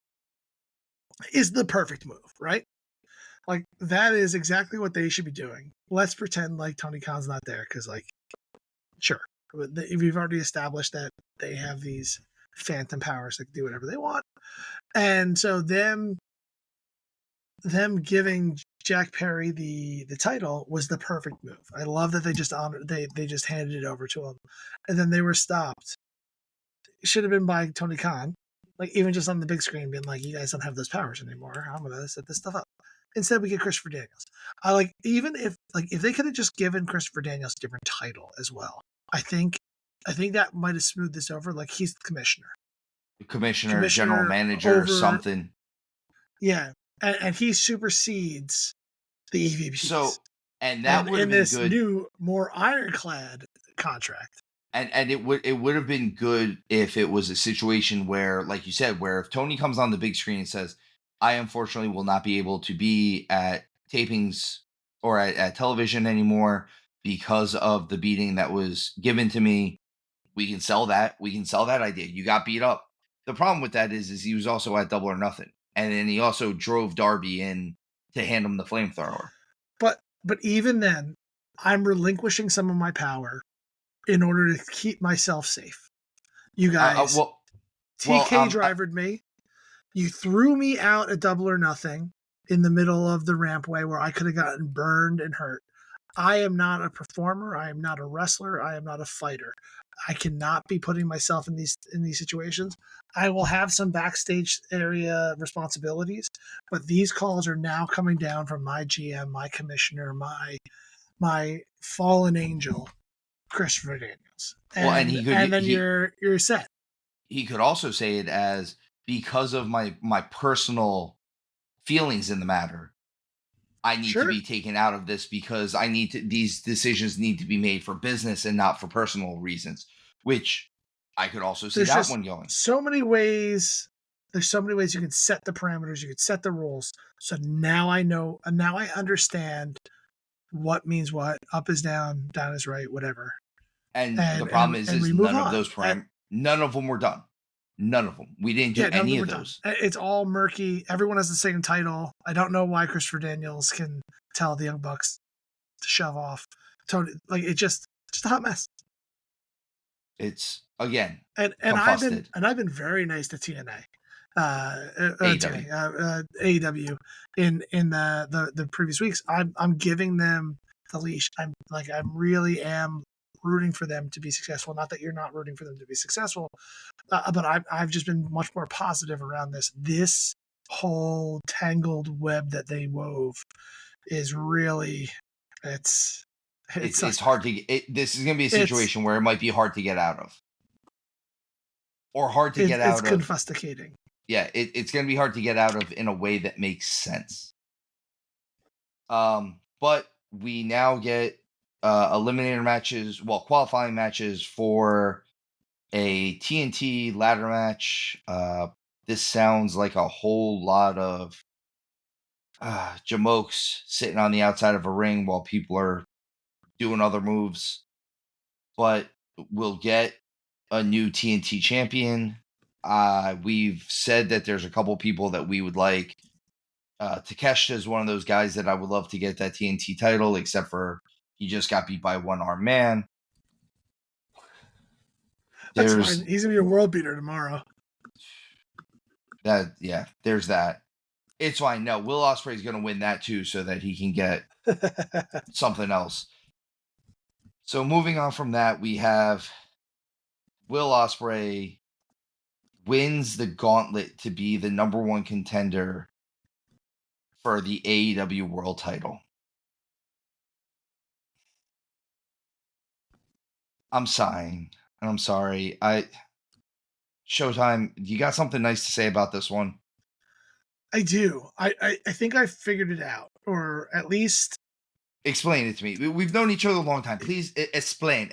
is the perfect move, right? Like that is exactly what they should be doing. Let's pretend like Tony Khan's not there because, like, sure, we've already established that they have these phantom powers that can do whatever they want, and so them giving Jack Perry the title was the perfect move. I love that they just handed it over to him, and then they were stopped. It should have been by Tony Khan, like even just on the big screen, being like, "You guys don't have those powers anymore. I'm gonna set this stuff up." Instead, we get Christopher Daniels. I like even if they could have just given Christopher Daniels a different title as well. I think that might have smoothed this over. Like he's the commissioner, general manager, something. Yeah, and he supersedes the EVPs. So, and that would have been this good. New, more ironclad contract. And it would have been good if it was a situation where, like you said, where if Tony comes on the big screen and says, I unfortunately will not be able to be at tapings or at television anymore because of the beating that was given to me. We can sell that. We can sell that idea. You got beat up. The problem with that is he was also at Double or Nothing. And then he also drove Darby in to hand him the flamethrower. But even then, I'm relinquishing some of my power in order to keep myself safe. You guys, TK drivered me. You threw me out at Double or Nothing in the middle of the rampway where I could have gotten burned and hurt. I am not a performer. I am not a wrestler. I am not a fighter. I cannot be putting myself in these situations. I will have some backstage area responsibilities, but these calls are now coming down from my GM, my commissioner, my fallen angel, Christopher Daniels, Well, and and then you're set. he could also say it as, because of my personal feelings in the matter, I need to Sure. be taken out of this because I need to, these decisions need to be made for business and not for personal reasons, which I could also see There's that just one going. so many ways. There's so many ways you can set the parameters, you can set the rules. So now I know, and now I understand what means what. Up is down, down is right, whatever. And the problem And is we move none of on. those none of them were done. None of them. We didn't do Yeah, none of any them of were done. those. It's all murky. Everyone has the same title. I don't know why Christopher Daniels can tell the Young Bucks to shove off. Tony, like it's just a hot mess. It's, again, And confused. I've been very nice to TNA, AEW. AEW in the previous weeks. I'm giving them the leash. I really am rooting for them to be successful. Not that you're not rooting for them to be successful, but I've just been much more positive around this. This whole tangled web that they wove is really it's Hard to get. This is going to be a situation where it might be hard to get out of, or hard to get out of. It's confusticating. Yeah, it's going to be hard to get out of in a way that makes sense. But we now get eliminator matches, qualifying matches for a TNT ladder match. This sounds like a whole lot of jamokes sitting on the outside of a ring while people are doing other moves. But we'll get a new TNT champion. We've said that there's a couple people that we would like. Takeshita is one of those guys that I would love to get that TNT title, except for he just got beat by one armed man. That's fine. He's gonna be a world beater tomorrow. There's that. It's fine. No, Will Ospreay's gonna win that too, so that he can get something else. So moving on from that, we have Will Ospreay wins the gauntlet to be the number one contender for the AEW World Title. I'm sighing, and I'm sorry. Showtime, you got something nice to say about this one? I do. I think I figured it out, or at least explain it to me. We've known each other a long time. Please explain.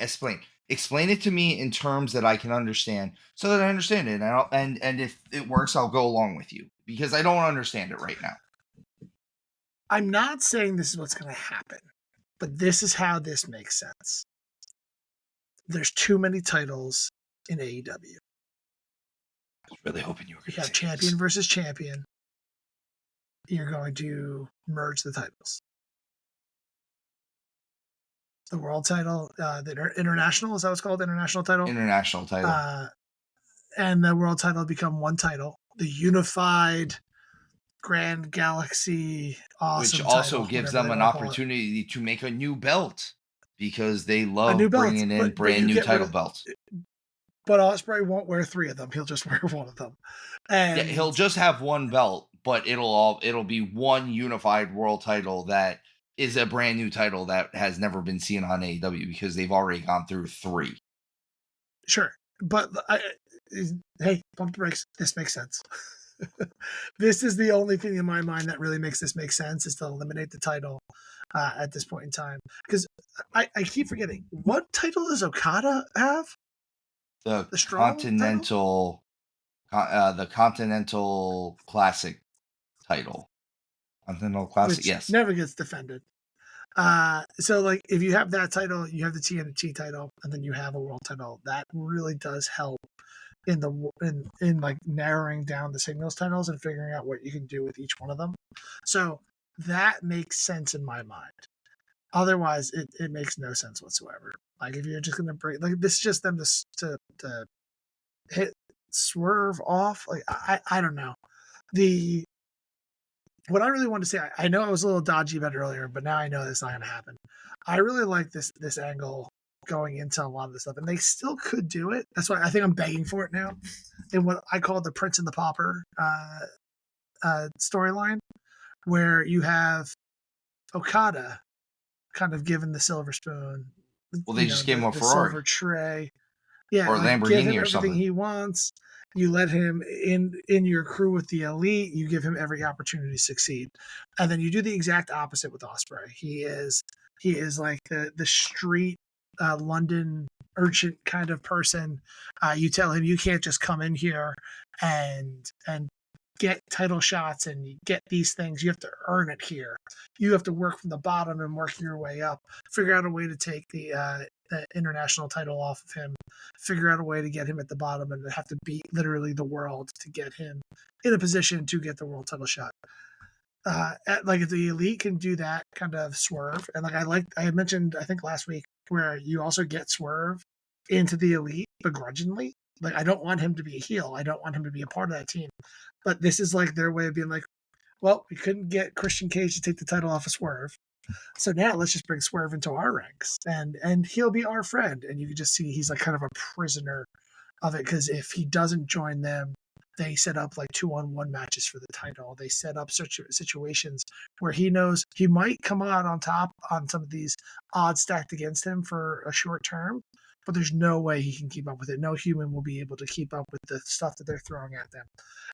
Explain it to me in terms that I can understand, so that I understand it. And if it works, I'll go along with you, because I don't understand it right now. I'm not saying this is what's going to happen, but this is how this makes sense. There's too many titles in AEW. I was really hoping you were going to say have champion versus champion. You're going to merge the titles. The world title, the international, is that what's called? International title? International title. And the world title become one title. The unified Grand Galaxy awesome which also title, gives them an opportunity to make a new belt, because they love bringing in brand new title belts. But Ospreay won't wear 3 of them. He'll just wear one of them. And he'll just have one belt, but it'll be one unified world title that is a brand new title that has never been seen on AEW, because they've already gone through 3. Sure. But hey, pump the brakes. This makes sense. This is the only thing in my mind that really makes this make sense, is to eliminate the title at this point in time. Because I keep forgetting, what title does Okada have? The Continental, the Continental Classic title. Continental Classic, which yes. Never gets defended. So like, if you have that title, you have the TNT title, and then you have a world title. That really does help in like narrowing down the singles titles and figuring out what you can do with each one of them. So that makes sense in my mind. Otherwise, it makes no sense whatsoever. Like, if you're just gonna break, like, this is just them to hit swerve off. Like, I don't know. What I really wanted to say, I know I was a little dodgy about it earlier, but now I know that's not gonna happen. I really like this angle going into a lot of this stuff, and they still could do it. That's why I think I'm begging for it now. In what I call the Prince and the Pauper storyline, where you have Okada kind of given the silver spoon, Well, they just gave him a the Ferrari silver tray. Yeah, or a like give Lamborghini him or everything something. he wants. You let him in your crew with the elite. You give him every opportunity to succeed, and then you do the exact opposite with Osprey. He is like the street London urchin kind of person. You tell him you can't just come in here and get title shots and get these things. You have to earn it here. You have to work from the bottom and work your way up. Figure out a way to take the international title off of him. Figure out a way to get him at the bottom and have to beat literally the world to get him in a position to get the world title shot. Like if the elite can do that kind of swerve, and like I had mentioned, I think last week, where you also get Swerve into the elite begrudgingly. Like I don't want him to be a heel. I don't want him to be a part of that team. But this is like their way of being like, well, we couldn't get Christian Cage to take the title off of Swerve. So now let's just bring Swerve into our ranks, and he'll be our friend. And you can just see he's like kind of a prisoner of it, because if he doesn't join them, they set up like 2-on-1 matches for the title. They set up such situations where he knows he might come out on top on some of these odds stacked against him for a short term, but there's no way he can keep up with it. No human will be able to keep up with the stuff that they're throwing at them.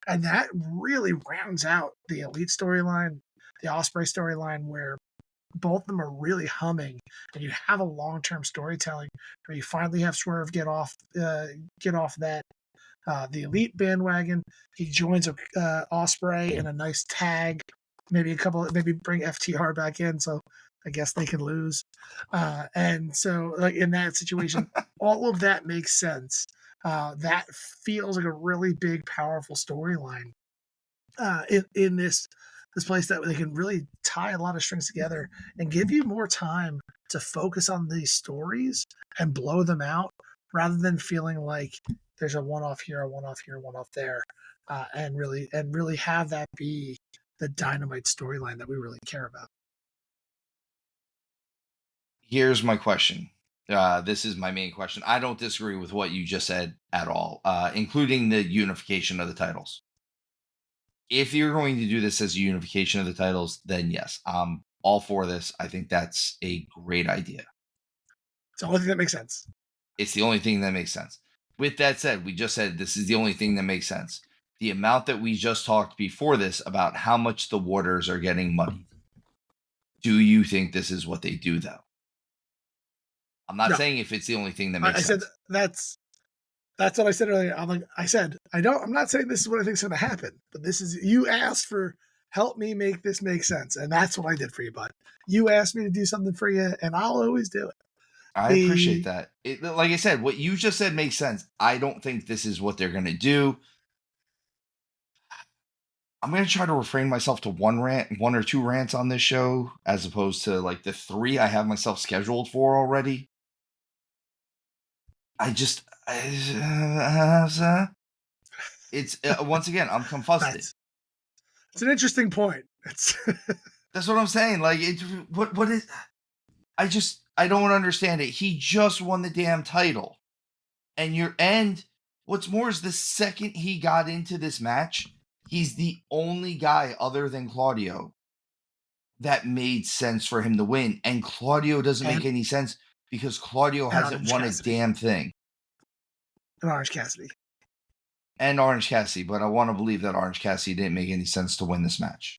And that really rounds out the elite storyline, the Osprey storyline, where both of them are really humming, and you have a long-term storytelling where you finally have Swerve get off that the elite bandwagon. He joins Osprey in a nice tag, maybe bring FTR back in, so I guess they can lose. And so, like in that situation, all of that makes sense. That feels like a really big, powerful storyline in this place that they can really tie a lot of strings together and give you more time to focus on these stories and blow them out, rather than feeling like there's a one-off here, a one-off here, one-off there, and really have that be the Dynamite storyline that we really care about. Here's my question. This is my main question. I don't disagree with what you just said at all, including the unification of the titles. If you're going to do this as a unification of the titles, then yes, I'm all for this. I think that's a great idea. It's the only thing that makes sense. It's the only thing that makes sense. With that said, we just said this is the only thing that makes sense. The amount that we just talked before this about how much the waters are getting muddied. Do you think this is what they do, though? I'm not saying if it's the only thing that makes sense. I said that's what I said earlier. I'm not saying this is what I think is going to happen, but this is, you asked for help me make this make sense, and that's what I did for you, bud. You asked me to do something for you, and I'll always do it. I appreciate that. Like I said, what you just said makes sense. I don't think this is what they're going to do. I'm going to try to refrain myself to one or two rants on this show, as opposed to like the 3 I have myself scheduled for already. It's once again, I'm confused. It's an interesting point. That's what I'm saying. Like, what is? I don't understand it. He just won the damn title, and what's more is the second he got into this match, he's the only guy other than Claudio that made sense for him to win, and Claudio doesn't make any sense because Claudio hasn't won a damn thing. And Orange Cassidy. But I want to believe that Orange Cassidy didn't make any sense to win this match.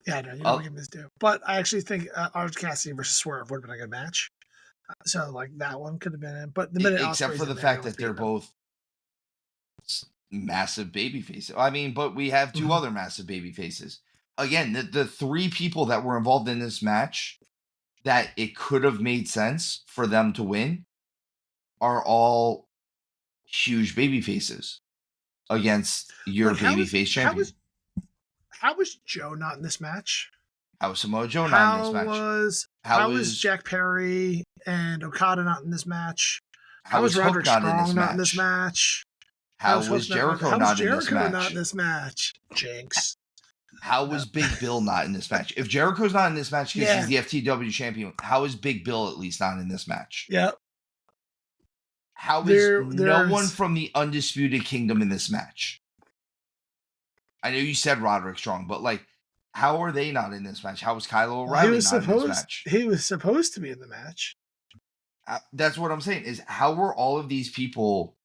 Yeah, no, you don't give him his due. But I actually think Orange Cassidy versus Swerve would have been a good match. So, like, that one could have been in. But the minute except for the fact that they're both massive baby faces. I mean, but we have 2 other massive baby faces. Again, the 3 people that were involved in this match that it could have made sense for them to win are all huge baby faces against your babyface champion. How was Joe not in this match? How was Samoa Joe not in this match? How was Jack Perry and Okada not in this match? How was Roderick Strong not in this match? How was Jericho not in this match? Jinx. How was Big Bill not in this match? If Jericho's not in this match because he's the FTW champion, how is Big Bill at least not in this match? Yep. How is no one there's from the Undisputed Kingdom in this match? I know you said Roderick Strong, but like, how are they not in this match? How is Kyle well, he O'Reilly was not in this supposed match? he was supposed to be in the match. That's what I'm saying. Is how were all of these people?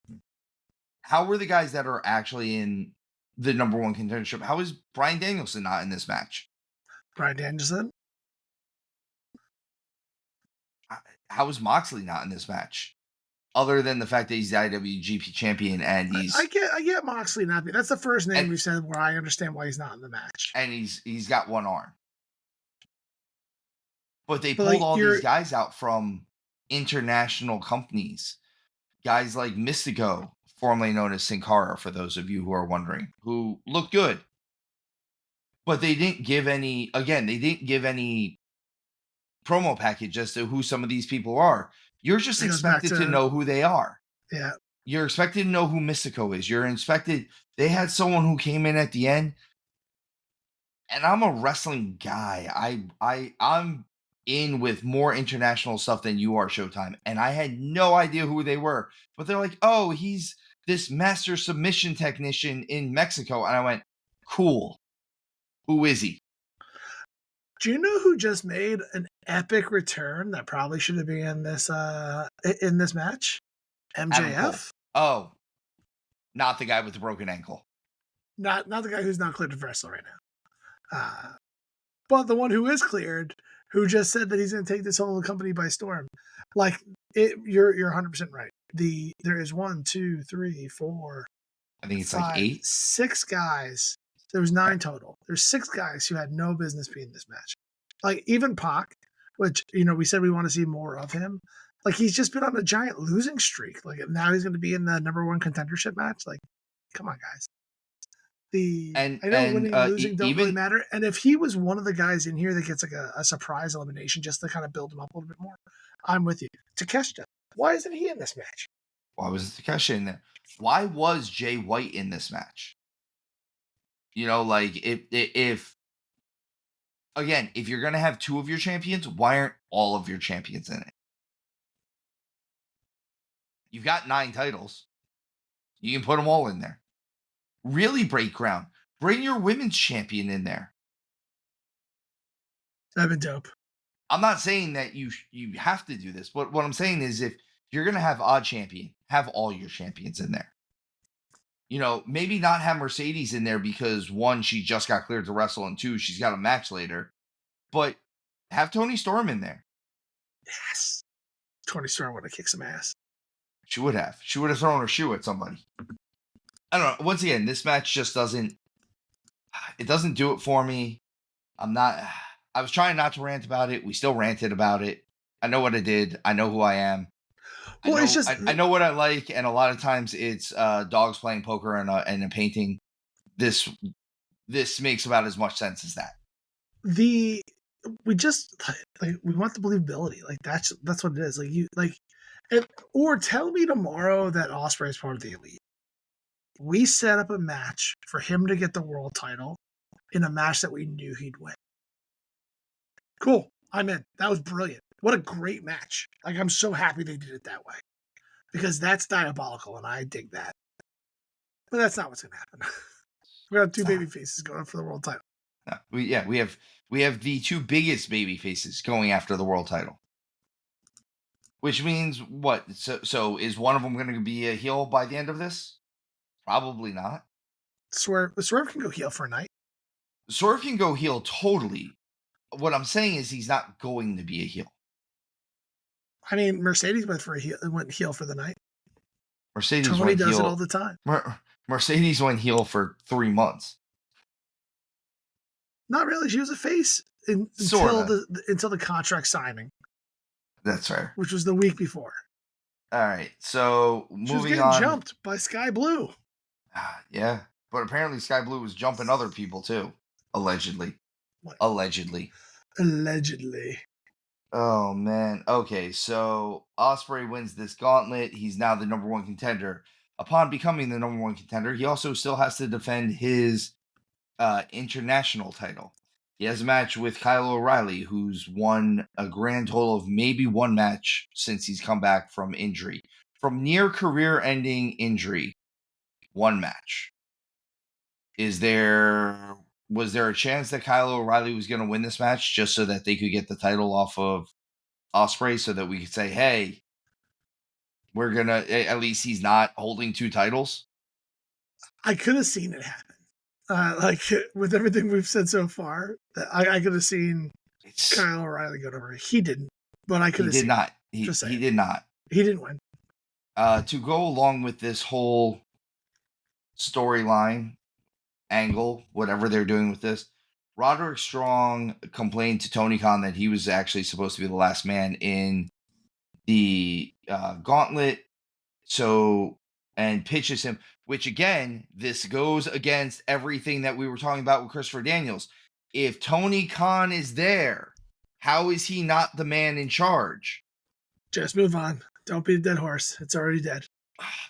How were the guys that are actually in the number one contendership? How is Bryan Danielson not in this match? Bryan Danielson. How is Moxley not in this match? Other than the fact that he's the IWGP champion and I get Moxley not. That's the first name you said where I understand why he's not in the match. And he's got one arm. But they But, pulled like, all these guys out from international companies. Guys like Mystico, formerly known as Sin Cara, for those of you who are wondering, who look good. But they didn't give any promo package as to who some of these people are. You're just expected to know who they are. Yeah. You're expected to know who Mystico is. They had someone who came in at the end, and I'm a wrestling guy. I'm in with more international stuff than you are, Showtime, and I had no idea who they were. But they're like, oh, he's this master submission technician in Mexico. And I went, cool. Who is he? Do you know who just made an epic return that probably should have been in this match? MJF. Oh, not the guy with the broken ankle. Not the guy who's not cleared to wrestle right now. But the one who is cleared, who just said that he's going to take this whole company by storm. Like, you're 100% right. There is 1, 2, 3, 4. I think it's 5, like 8. 6 guys. There was 9 total. There's 6 guys who had no business being in this match. Like, even Pac, which, we said we want to see more of him. Like, he's just been on a giant losing streak. Like, now he's going to be in the number one contendership match. Like, come on, guys. I know winning and losing don't really matter. And if he was one of the guys in here that gets like a surprise elimination just to kind of build him up a little bit more, I'm with you. Takeshita, why isn't he in this match? Why was Takeshita in there? Why was Jay White in this match? Like if you're going to have 2 of your champions, why aren't all of your champions in it? You've got 9 titles. You can put them all in there. Really break ground. Bring your women's champion in there. That'd been dope. I'm not saying that you have to do this, but what I'm saying is if you're going to have odd champion, have all your champions in there. Maybe not have Mercedes in there because 1, she just got cleared to wrestle, and 2, she's got a match later. But have Toni Storm in there. Yes. Toni Storm would have kicked some ass. She would have. She would have thrown her shoe at somebody. I don't know. Once again, this match just doesn't do it for me. I was trying not to rant about it. We still ranted about it. I know what I did. I know who I am. Well, I know what I like, and a lot of times it's dogs playing poker and a painting. This makes about as much sense as that. We just we want the believability. Like that's what it is. Or tell me tomorrow that Ospreay is part of the Elite. We set up a match for him to get the world title in a match that we knew he'd win. Cool. I'm in. That was brilliant. What a great match. Like, I'm so happy they did it that way. Because that's diabolical, and I dig that. But that's not what's going to happen. We have 2 baby faces going up for the world title. We have the 2 biggest baby faces going after the world title. Which means what? So is one of them going to be a heel by the end of this? Probably not. Swerve can go heel for a night. Swerve can go heel totally. What I'm saying is he's not going to be a heel. I mean, Mercedes went heel for the night. Tony does it all the time. Mercedes went heel for 3 months. Not really. She was a face until the contract signing. That's right. Which was the week before. All right. So moving on. She was getting jumped by Sky Blue. Yeah. But apparently Sky Blue was jumping other people too. Allegedly. What? Allegedly. Oh, man. Okay, so Ospreay wins this gauntlet. He's now the number 1 contender. Upon becoming the number 1 contender, he also still has to defend his international title. He has a match with Kyle O'Reilly, who's won a grand total of maybe 1 match since he's come back from injury from near career-ending injury, one match. Was there a chance that Kyle O'Reilly was going to win this match just so that they could get the title off of Ospreay, so that we could say, hey, we're gonna, at least he's not holding two titles? I could have seen it happen. Like with everything we've said so far, I could have seen Kyle O'Reilly go over. He didn't, but I could He have did seen. not. Just He saying. did not. He didn't win. To go along with this whole storyline angle, whatever they're doing with this, Roderick Strong complained to Tony Khan that he was actually supposed to be the last man in the gauntlet. So, and pitches him, which again, this goes against everything that we were talking about with Christopher Daniels. If Tony Khan is there, how is he not the man in charge? Just move on. Don't be a dead horse. It's already dead.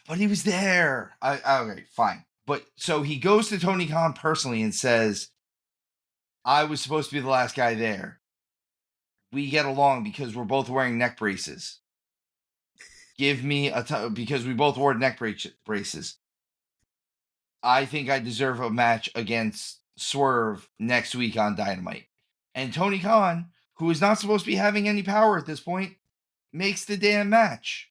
But he was there. Okay, fine. But so he goes to Tony Khan personally and says, I was supposed to be the last guy there. We get along because we're both wearing neck braces. Give me because we both wore neck braces. I think I deserve a match against Swerve next week on Dynamite. And Tony Khan, who is not supposed to be having any power at this point, makes the damn match.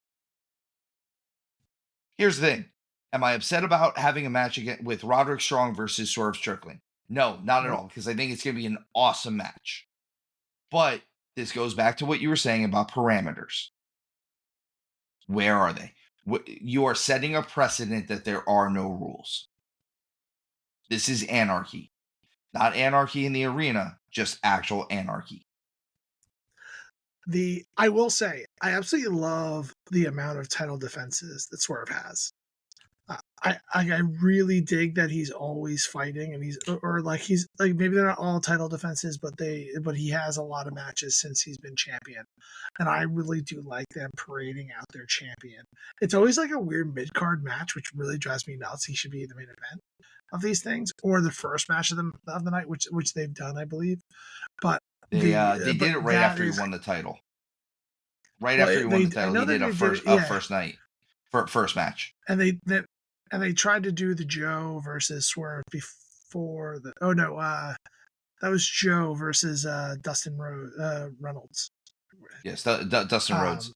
Here's the thing. Am I upset about having a match again with Roderick Strong versus Swerve Strickland? No, not at all, because I think it's going to be an awesome match. But this goes back to what you were saying about parameters. Where are they? You are setting a precedent that there are no rules. This is anarchy. Not anarchy in the arena, just actual anarchy. I will say, I absolutely love the amount of title defenses that Swerve has. I really dig that he's always fighting, and he's like maybe they're not all title defenses, but he has a lot of matches since he's been champion, and I really do like them parading out their champion. It's always like a weird mid card match, which really drives me nuts. He should be the main event of these things, or the first match of the night, which they've done, I believe. But they did it right after he won the title. Right after he won the title, he did a first night, first match, and they tried to do the Joe versus Swerve before the. Oh no, that was Joe versus Dustin Reynolds. Yes, Dustin Rhodes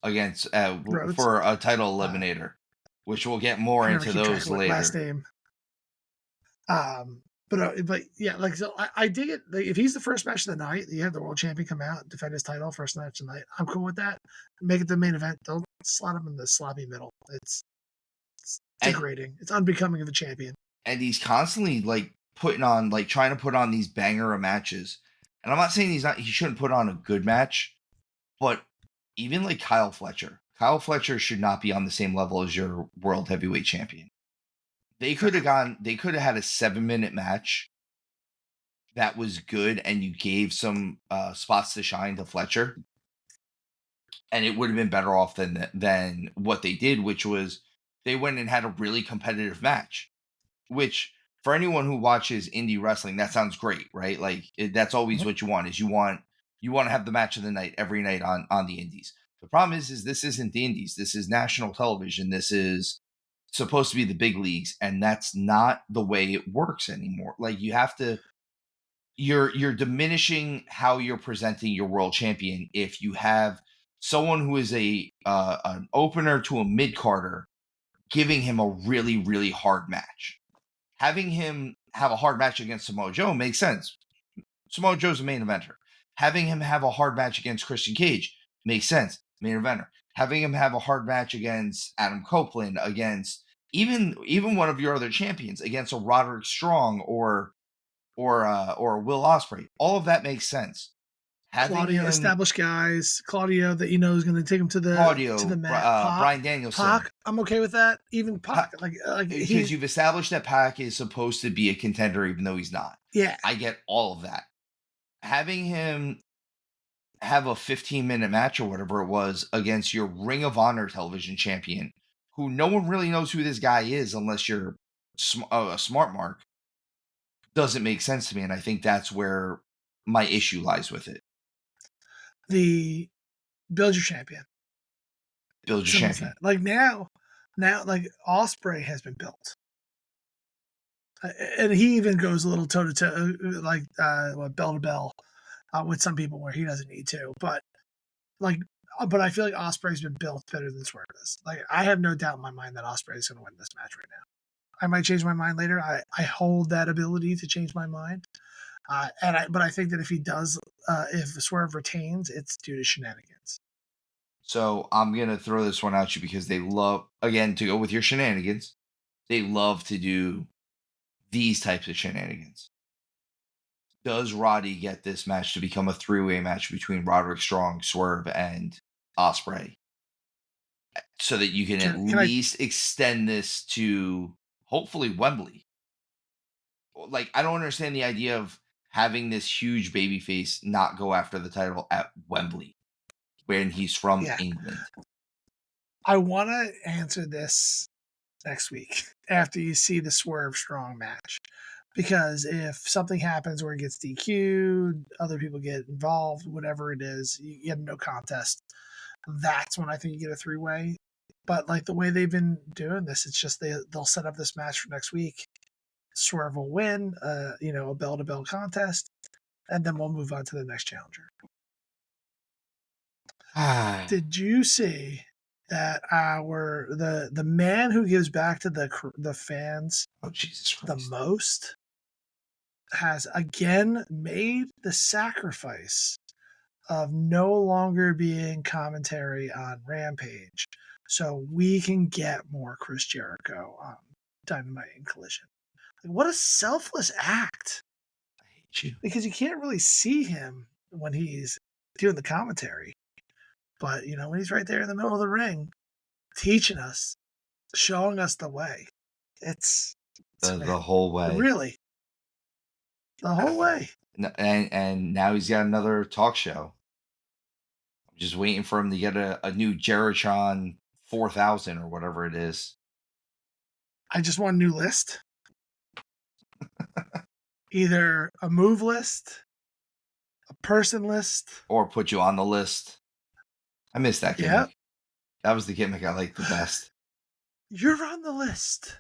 against Rhodes? For a title eliminator, which we'll get more into those later. Last name. But yeah, like so, I dig it. Like, if he's the first match of the night, you have the world champion come out, defend his title, first match of the night. I'm cool with that. Make it the main event. Don't slot him in the sloppy middle. It's degrading. It's unbecoming of the champion. And he's constantly like trying to put on these banger of matches. And I'm not saying he shouldn't put on a good match, but even like Kyle Fletcher should not be on the same level as your world heavyweight champion. They could have had a 7-minute match that was good, and you gave some spots to shine to Fletcher, and it would have been better off than what they did, which was they went and had a really competitive match, which for anyone who watches indie wrestling, that sounds great, right? Like that's always what you want, is you want to have the match of the night every night on the indies. The problem is this isn't the indies. This is national television. This is supposed to be the big leagues, and that's not the way it works anymore. Like you're diminishing how you're presenting your world champion if you have someone who is an opener to a mid-carder giving him a really, really hard match. Having him have a hard match against Samoa Joe makes sense. Samoa Joe's a main eventer. Having him have a hard match against Christian Cage makes sense. Main eventer. Having him have a hard match against Adam Copeland, against even one of your other champions, against a Roderick Strong or Will Ospreay. All of that makes sense. Claudio, established guys. Claudio that you know is going to take him to the mat. Bryan Danielson. Pac, I'm okay with that. Even Pac, because you've established that Pac is supposed to be a contender, even though he's not. Yeah, I get all of that. Having him have a 15-minute match or whatever it was against your Ring of Honor television champion, who no one really knows who this guy is unless you're a smart mark, doesn't make sense to me, and I think that's where my issue lies with it. Build your champion. Build your Simple as that. champion. Like now, like Osprey has been built. And he even goes a little toe to toe, like bell to bell, with some people where he doesn't need to. Like, but I feel like Osprey's been built better than Swerve is. Like, I have no doubt in my mind that Osprey is going to win this match right now. I might change my mind later. I hold that ability to change my mind. But I think that if he does, if Swerve retains, it's due to shenanigans. So I'm gonna throw this one at you because they love, again, to go with your shenanigans. They love to do these types of shenanigans. Does Roddy get this match to become a three-way match between Roderick Strong, Swerve, and Osprey, so that you can at Can I? least extend this to hopefully Wembley? Like, I don't understand the idea of having this huge babyface not go after the title at Wembley when he's from Yeah, England. I want to answer this next week after you see the Swerve Strong match. Because if something happens where it gets DQ'd, other people get involved, whatever it is, you get no contest. That's when I think you get a three-way. But like the way they've been doing this, it's just they'll set up this match for next week. Swerve will win, a bell to bell contest, and then we'll move on to the next challenger. Did you see that the man who gives back to the fans Oh, Jesus the Christ. most has again made the sacrifice of no longer being commentary on Rampage so we can get more Chris Jericho on Dynamite and Collision? Like, what a selfless act. I hate you. Because you can't really see him when he's doing the commentary. But, when he's right there in the middle of the ring, teaching us, showing us the way, it's The whole way. really the whole way. And now he's got another talk show. I'm just waiting for him to get a new Jerichon 4000 or whatever it is. I just want a new list. Either a move list, a person list. Or put you on the list. I missed that gimmick. Yep. That was the gimmick I liked the best. You're on the list.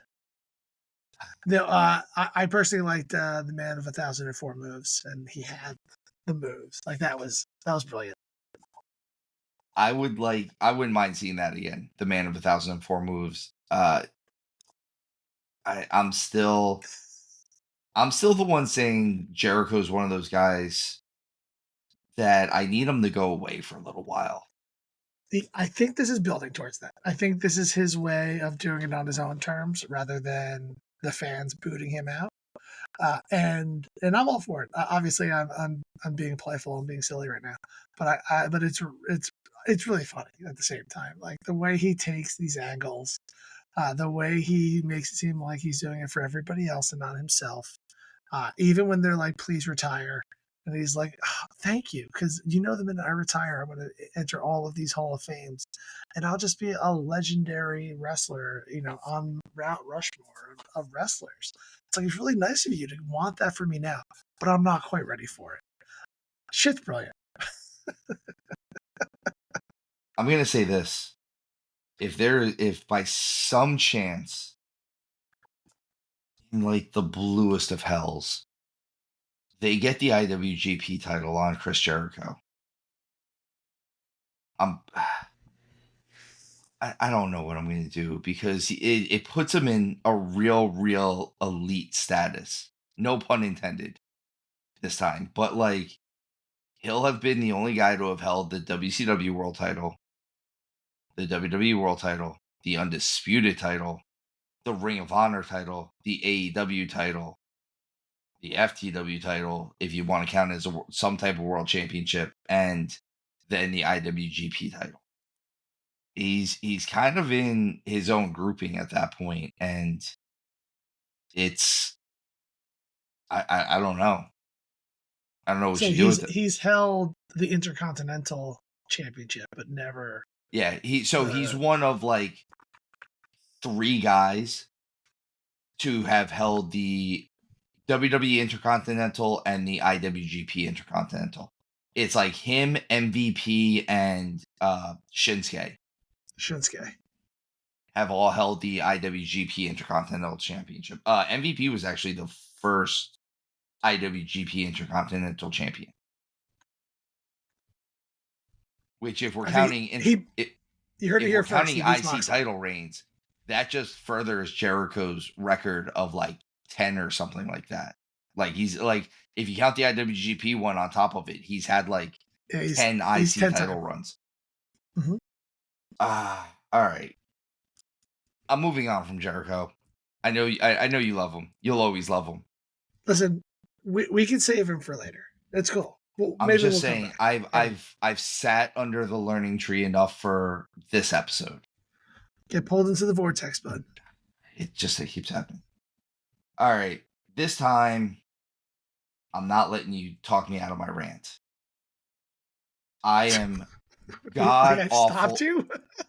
No, I personally liked the Man of 1,004 moves, and he had the moves. Like that was brilliant. I wouldn't mind seeing that again. The Man of 1,004 moves. I'm still the one saying Jericho's one of those guys that I need him to go away for a little while. I think this is building towards that. I think this is his way of doing it on his own terms rather than the fans booting him out. And I'm all for it. Obviously, I'm being playful and being silly right now, but it's really funny at the same time. Like the way he takes these angles, the way he makes it seem like he's doing it for everybody else and not himself. Even when they're like, "Please retire," and he's like, oh, "Thank you," because the minute I retire, I'm going to enter all of these Hall of Fames, and I'll just be a legendary wrestler, on Mount Rushmore of wrestlers. It's like it's really nice of you to want that for me now, but I'm not quite ready for it. Shit's brilliant. I'm gonna say this: if by some chance, in like the bluest of hells, they get the IWGP title on Chris Jericho, I'm I don't know what I'm going to do because it puts him in a real elite status. No pun intended this time, but like he'll have been the only guy to have held the WCW World Title, the WWE World Title, the Undisputed Title, the Ring of Honor title, the AEW title, the FTW title, if you want to count it as some type of world championship, and then the IWGP title. He's kind of in his own grouping at that point, and it's I don't know. I don't know what So you do with it. he's held the Intercontinental Championship, but never. Yeah, he's one of like 3 guys to have held the WWE Intercontinental and the IWGP Intercontinental. It's like him, MVP, and Shinsuke. Shinsuke. have all held the IWGP Intercontinental Championship. MVP was actually the first IWGP Intercontinental Champion. Which, if we're counting, you heard it if here we're first. counting He beats IC Moxley. title reigns, that just furthers Jericho's record of like 10 or something like that. Like he's like, if you count the IWGP one on top of it, he's had like 10 he's IC 10 title time. runs. Mm-hmm. All right. I'm moving on from Jericho. I know you love him. You'll always love him. Listen, we can save him for later. It's cool. Well, I'm maybe just we'll saying, come back. I've sat under the learning tree enough for this episode. Get pulled into the vortex, bud. It keeps happening. All right, this time I'm not letting you talk me out of my rant. I am god I've awful. Stopped you?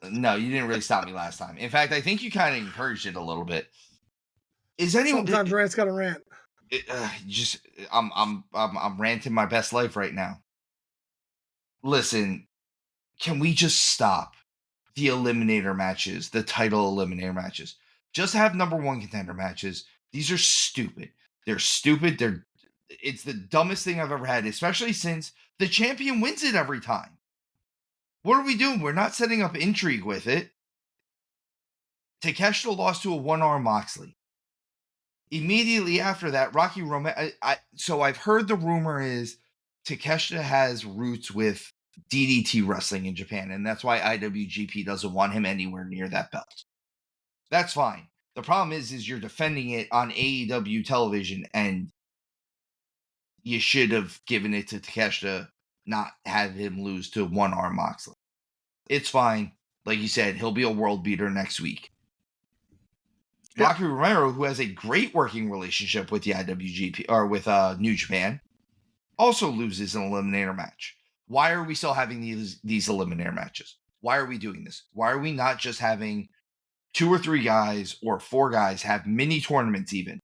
No, you didn't really stop me last time. In fact, I think you kind of encouraged it a little bit. Is anyone? Sometimes rant's got a rant. I'm ranting my best life right now. Listen, can we just stop the eliminator matches, the title eliminator matches? Just have number one contender matches. These are stupid. They're stupid. It's the dumbest thing I've ever had, especially since the champion wins it every time. What are we doing? We're not setting up intrigue with it. Takeshita lost to a one-arm Moxley. Immediately after that, Rocky Romero. So I've heard the rumor is Takeshita has roots with DDT wrestling in Japan, and that's why IWGP doesn't want him anywhere near that belt. That's fine. The problem is you're defending it on AEW television, and you should have given it to Takeshita, not had him lose to one-arm Moxley. It's fine. Like you said, he'll be a world beater next week. Yeah. Rocky Romero, who has a great working relationship with the IWGP or with New Japan, also loses an eliminator match. Why are we still having these eliminator matches? Why are we doing this? Why are we not just having 2 or 3 guys or 4 guys have mini tournaments even?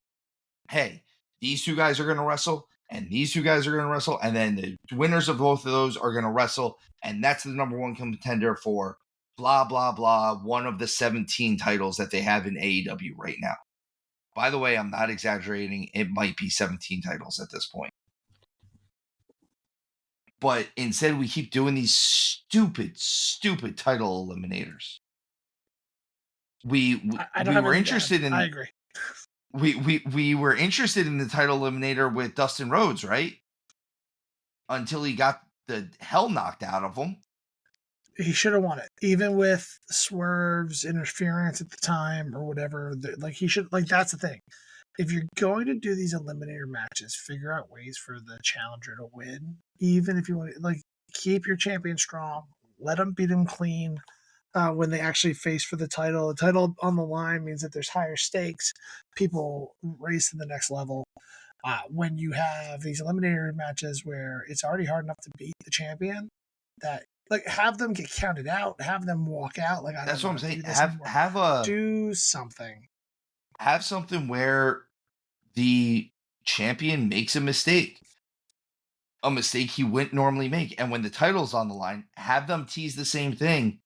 Hey, these 2 guys are going to wrestle, and these 2 guys are going to wrestle, and then the winners of both of those are going to wrestle, and that's the number one contender for blah, blah, blah, one of the 17 titles that they have in AEW right now. By the way, I'm not exaggerating. It might be 17 titles at this point. But instead, we keep doing these stupid title eliminators. We were interested in. I agree. We were interested in the title eliminator with Dustin Rhodes, right? Until he got the hell knocked out of him. He should have won it, even with Swerve's interference at the time or whatever. Like he should. Like that's the thing. If you're going to do these eliminator matches, figure out ways for the challenger to win. Even if you want to, like, keep your champion strong, let them beat him clean. When they actually face for the title on the line means that there's higher stakes. People raise to the next level. When you have these eliminator matches where it's already hard enough to beat the champion, that like have them get counted out, have them walk out. Like that's what I'm saying. Do something. Have something where the champion makes a mistake he wouldn't normally make, and when the title's on the line, have them tease the same thing,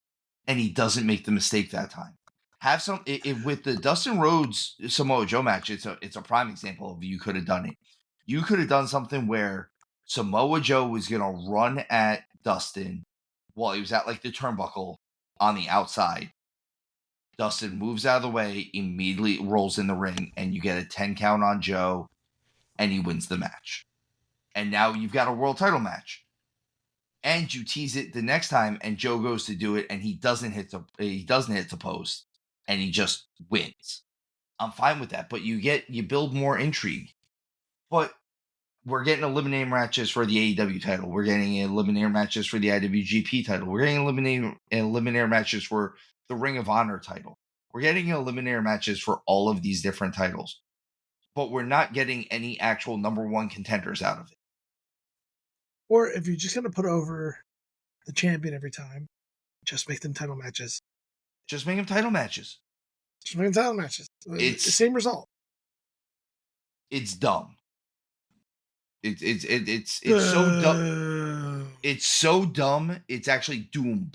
and he doesn't make the mistake that time. Have some with the Dustin Rhodes Samoa Joe match. It's a prime example of you could have done it. You could have done something where Samoa Joe was gonna run at Dustin while he was at like the turnbuckle on the outside. Dustin moves out of the way, immediately rolls in the ring, and you get a 10 count on Joe, and he wins the match. And now you've got a world title match. And you tease it the next time, and Joe goes to do it, and he doesn't hit the post, and he just wins. I'm fine with that, but you build more intrigue. But we're getting eliminator matches for the AEW title. We're getting eliminator matches for the IWGP title. We're getting eliminator matches for the Ring of Honor title. We're getting eliminator matches for all of these different titles. But we're not getting any actual number one contenders out of it. Or if you're just going to put over the champion every time, just make them title matches. Just make them title matches. Just make them title matches. It's the same result. It's dumb. It's so dumb. It's so dumb. It's actually doom.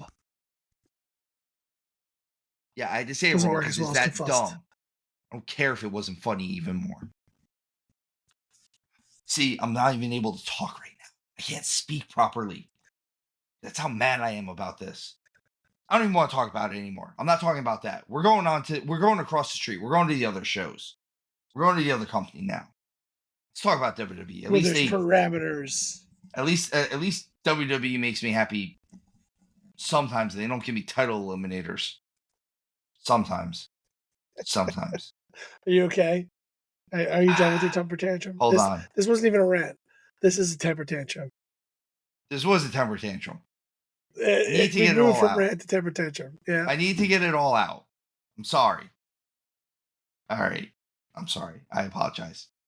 Yeah, I had to say it Doesn't wrong work because as well it's as that confussed. dumb. I don't care if it wasn't funny even more. See, I'm not even able to talk right now. I can't speak properly. That's how mad I am about this. I don't even want to talk about it anymore. I'm not talking about that. We're going across the street. We're going to the other shows. We're going to the other company now. Let's talk about WWE. Where there's parameters. At least WWE makes me happy. Sometimes they don't give me title eliminators. Sometimes. Are you okay? Are you done with your temper tantrum? Hold on. This wasn't even a rant. This is a temper tantrum. This was a temper tantrum. I need to We get it moved all from out. rant to temper tantrum. Yeah. I need to get it all out. I'm sorry. All right. I'm sorry. I apologize.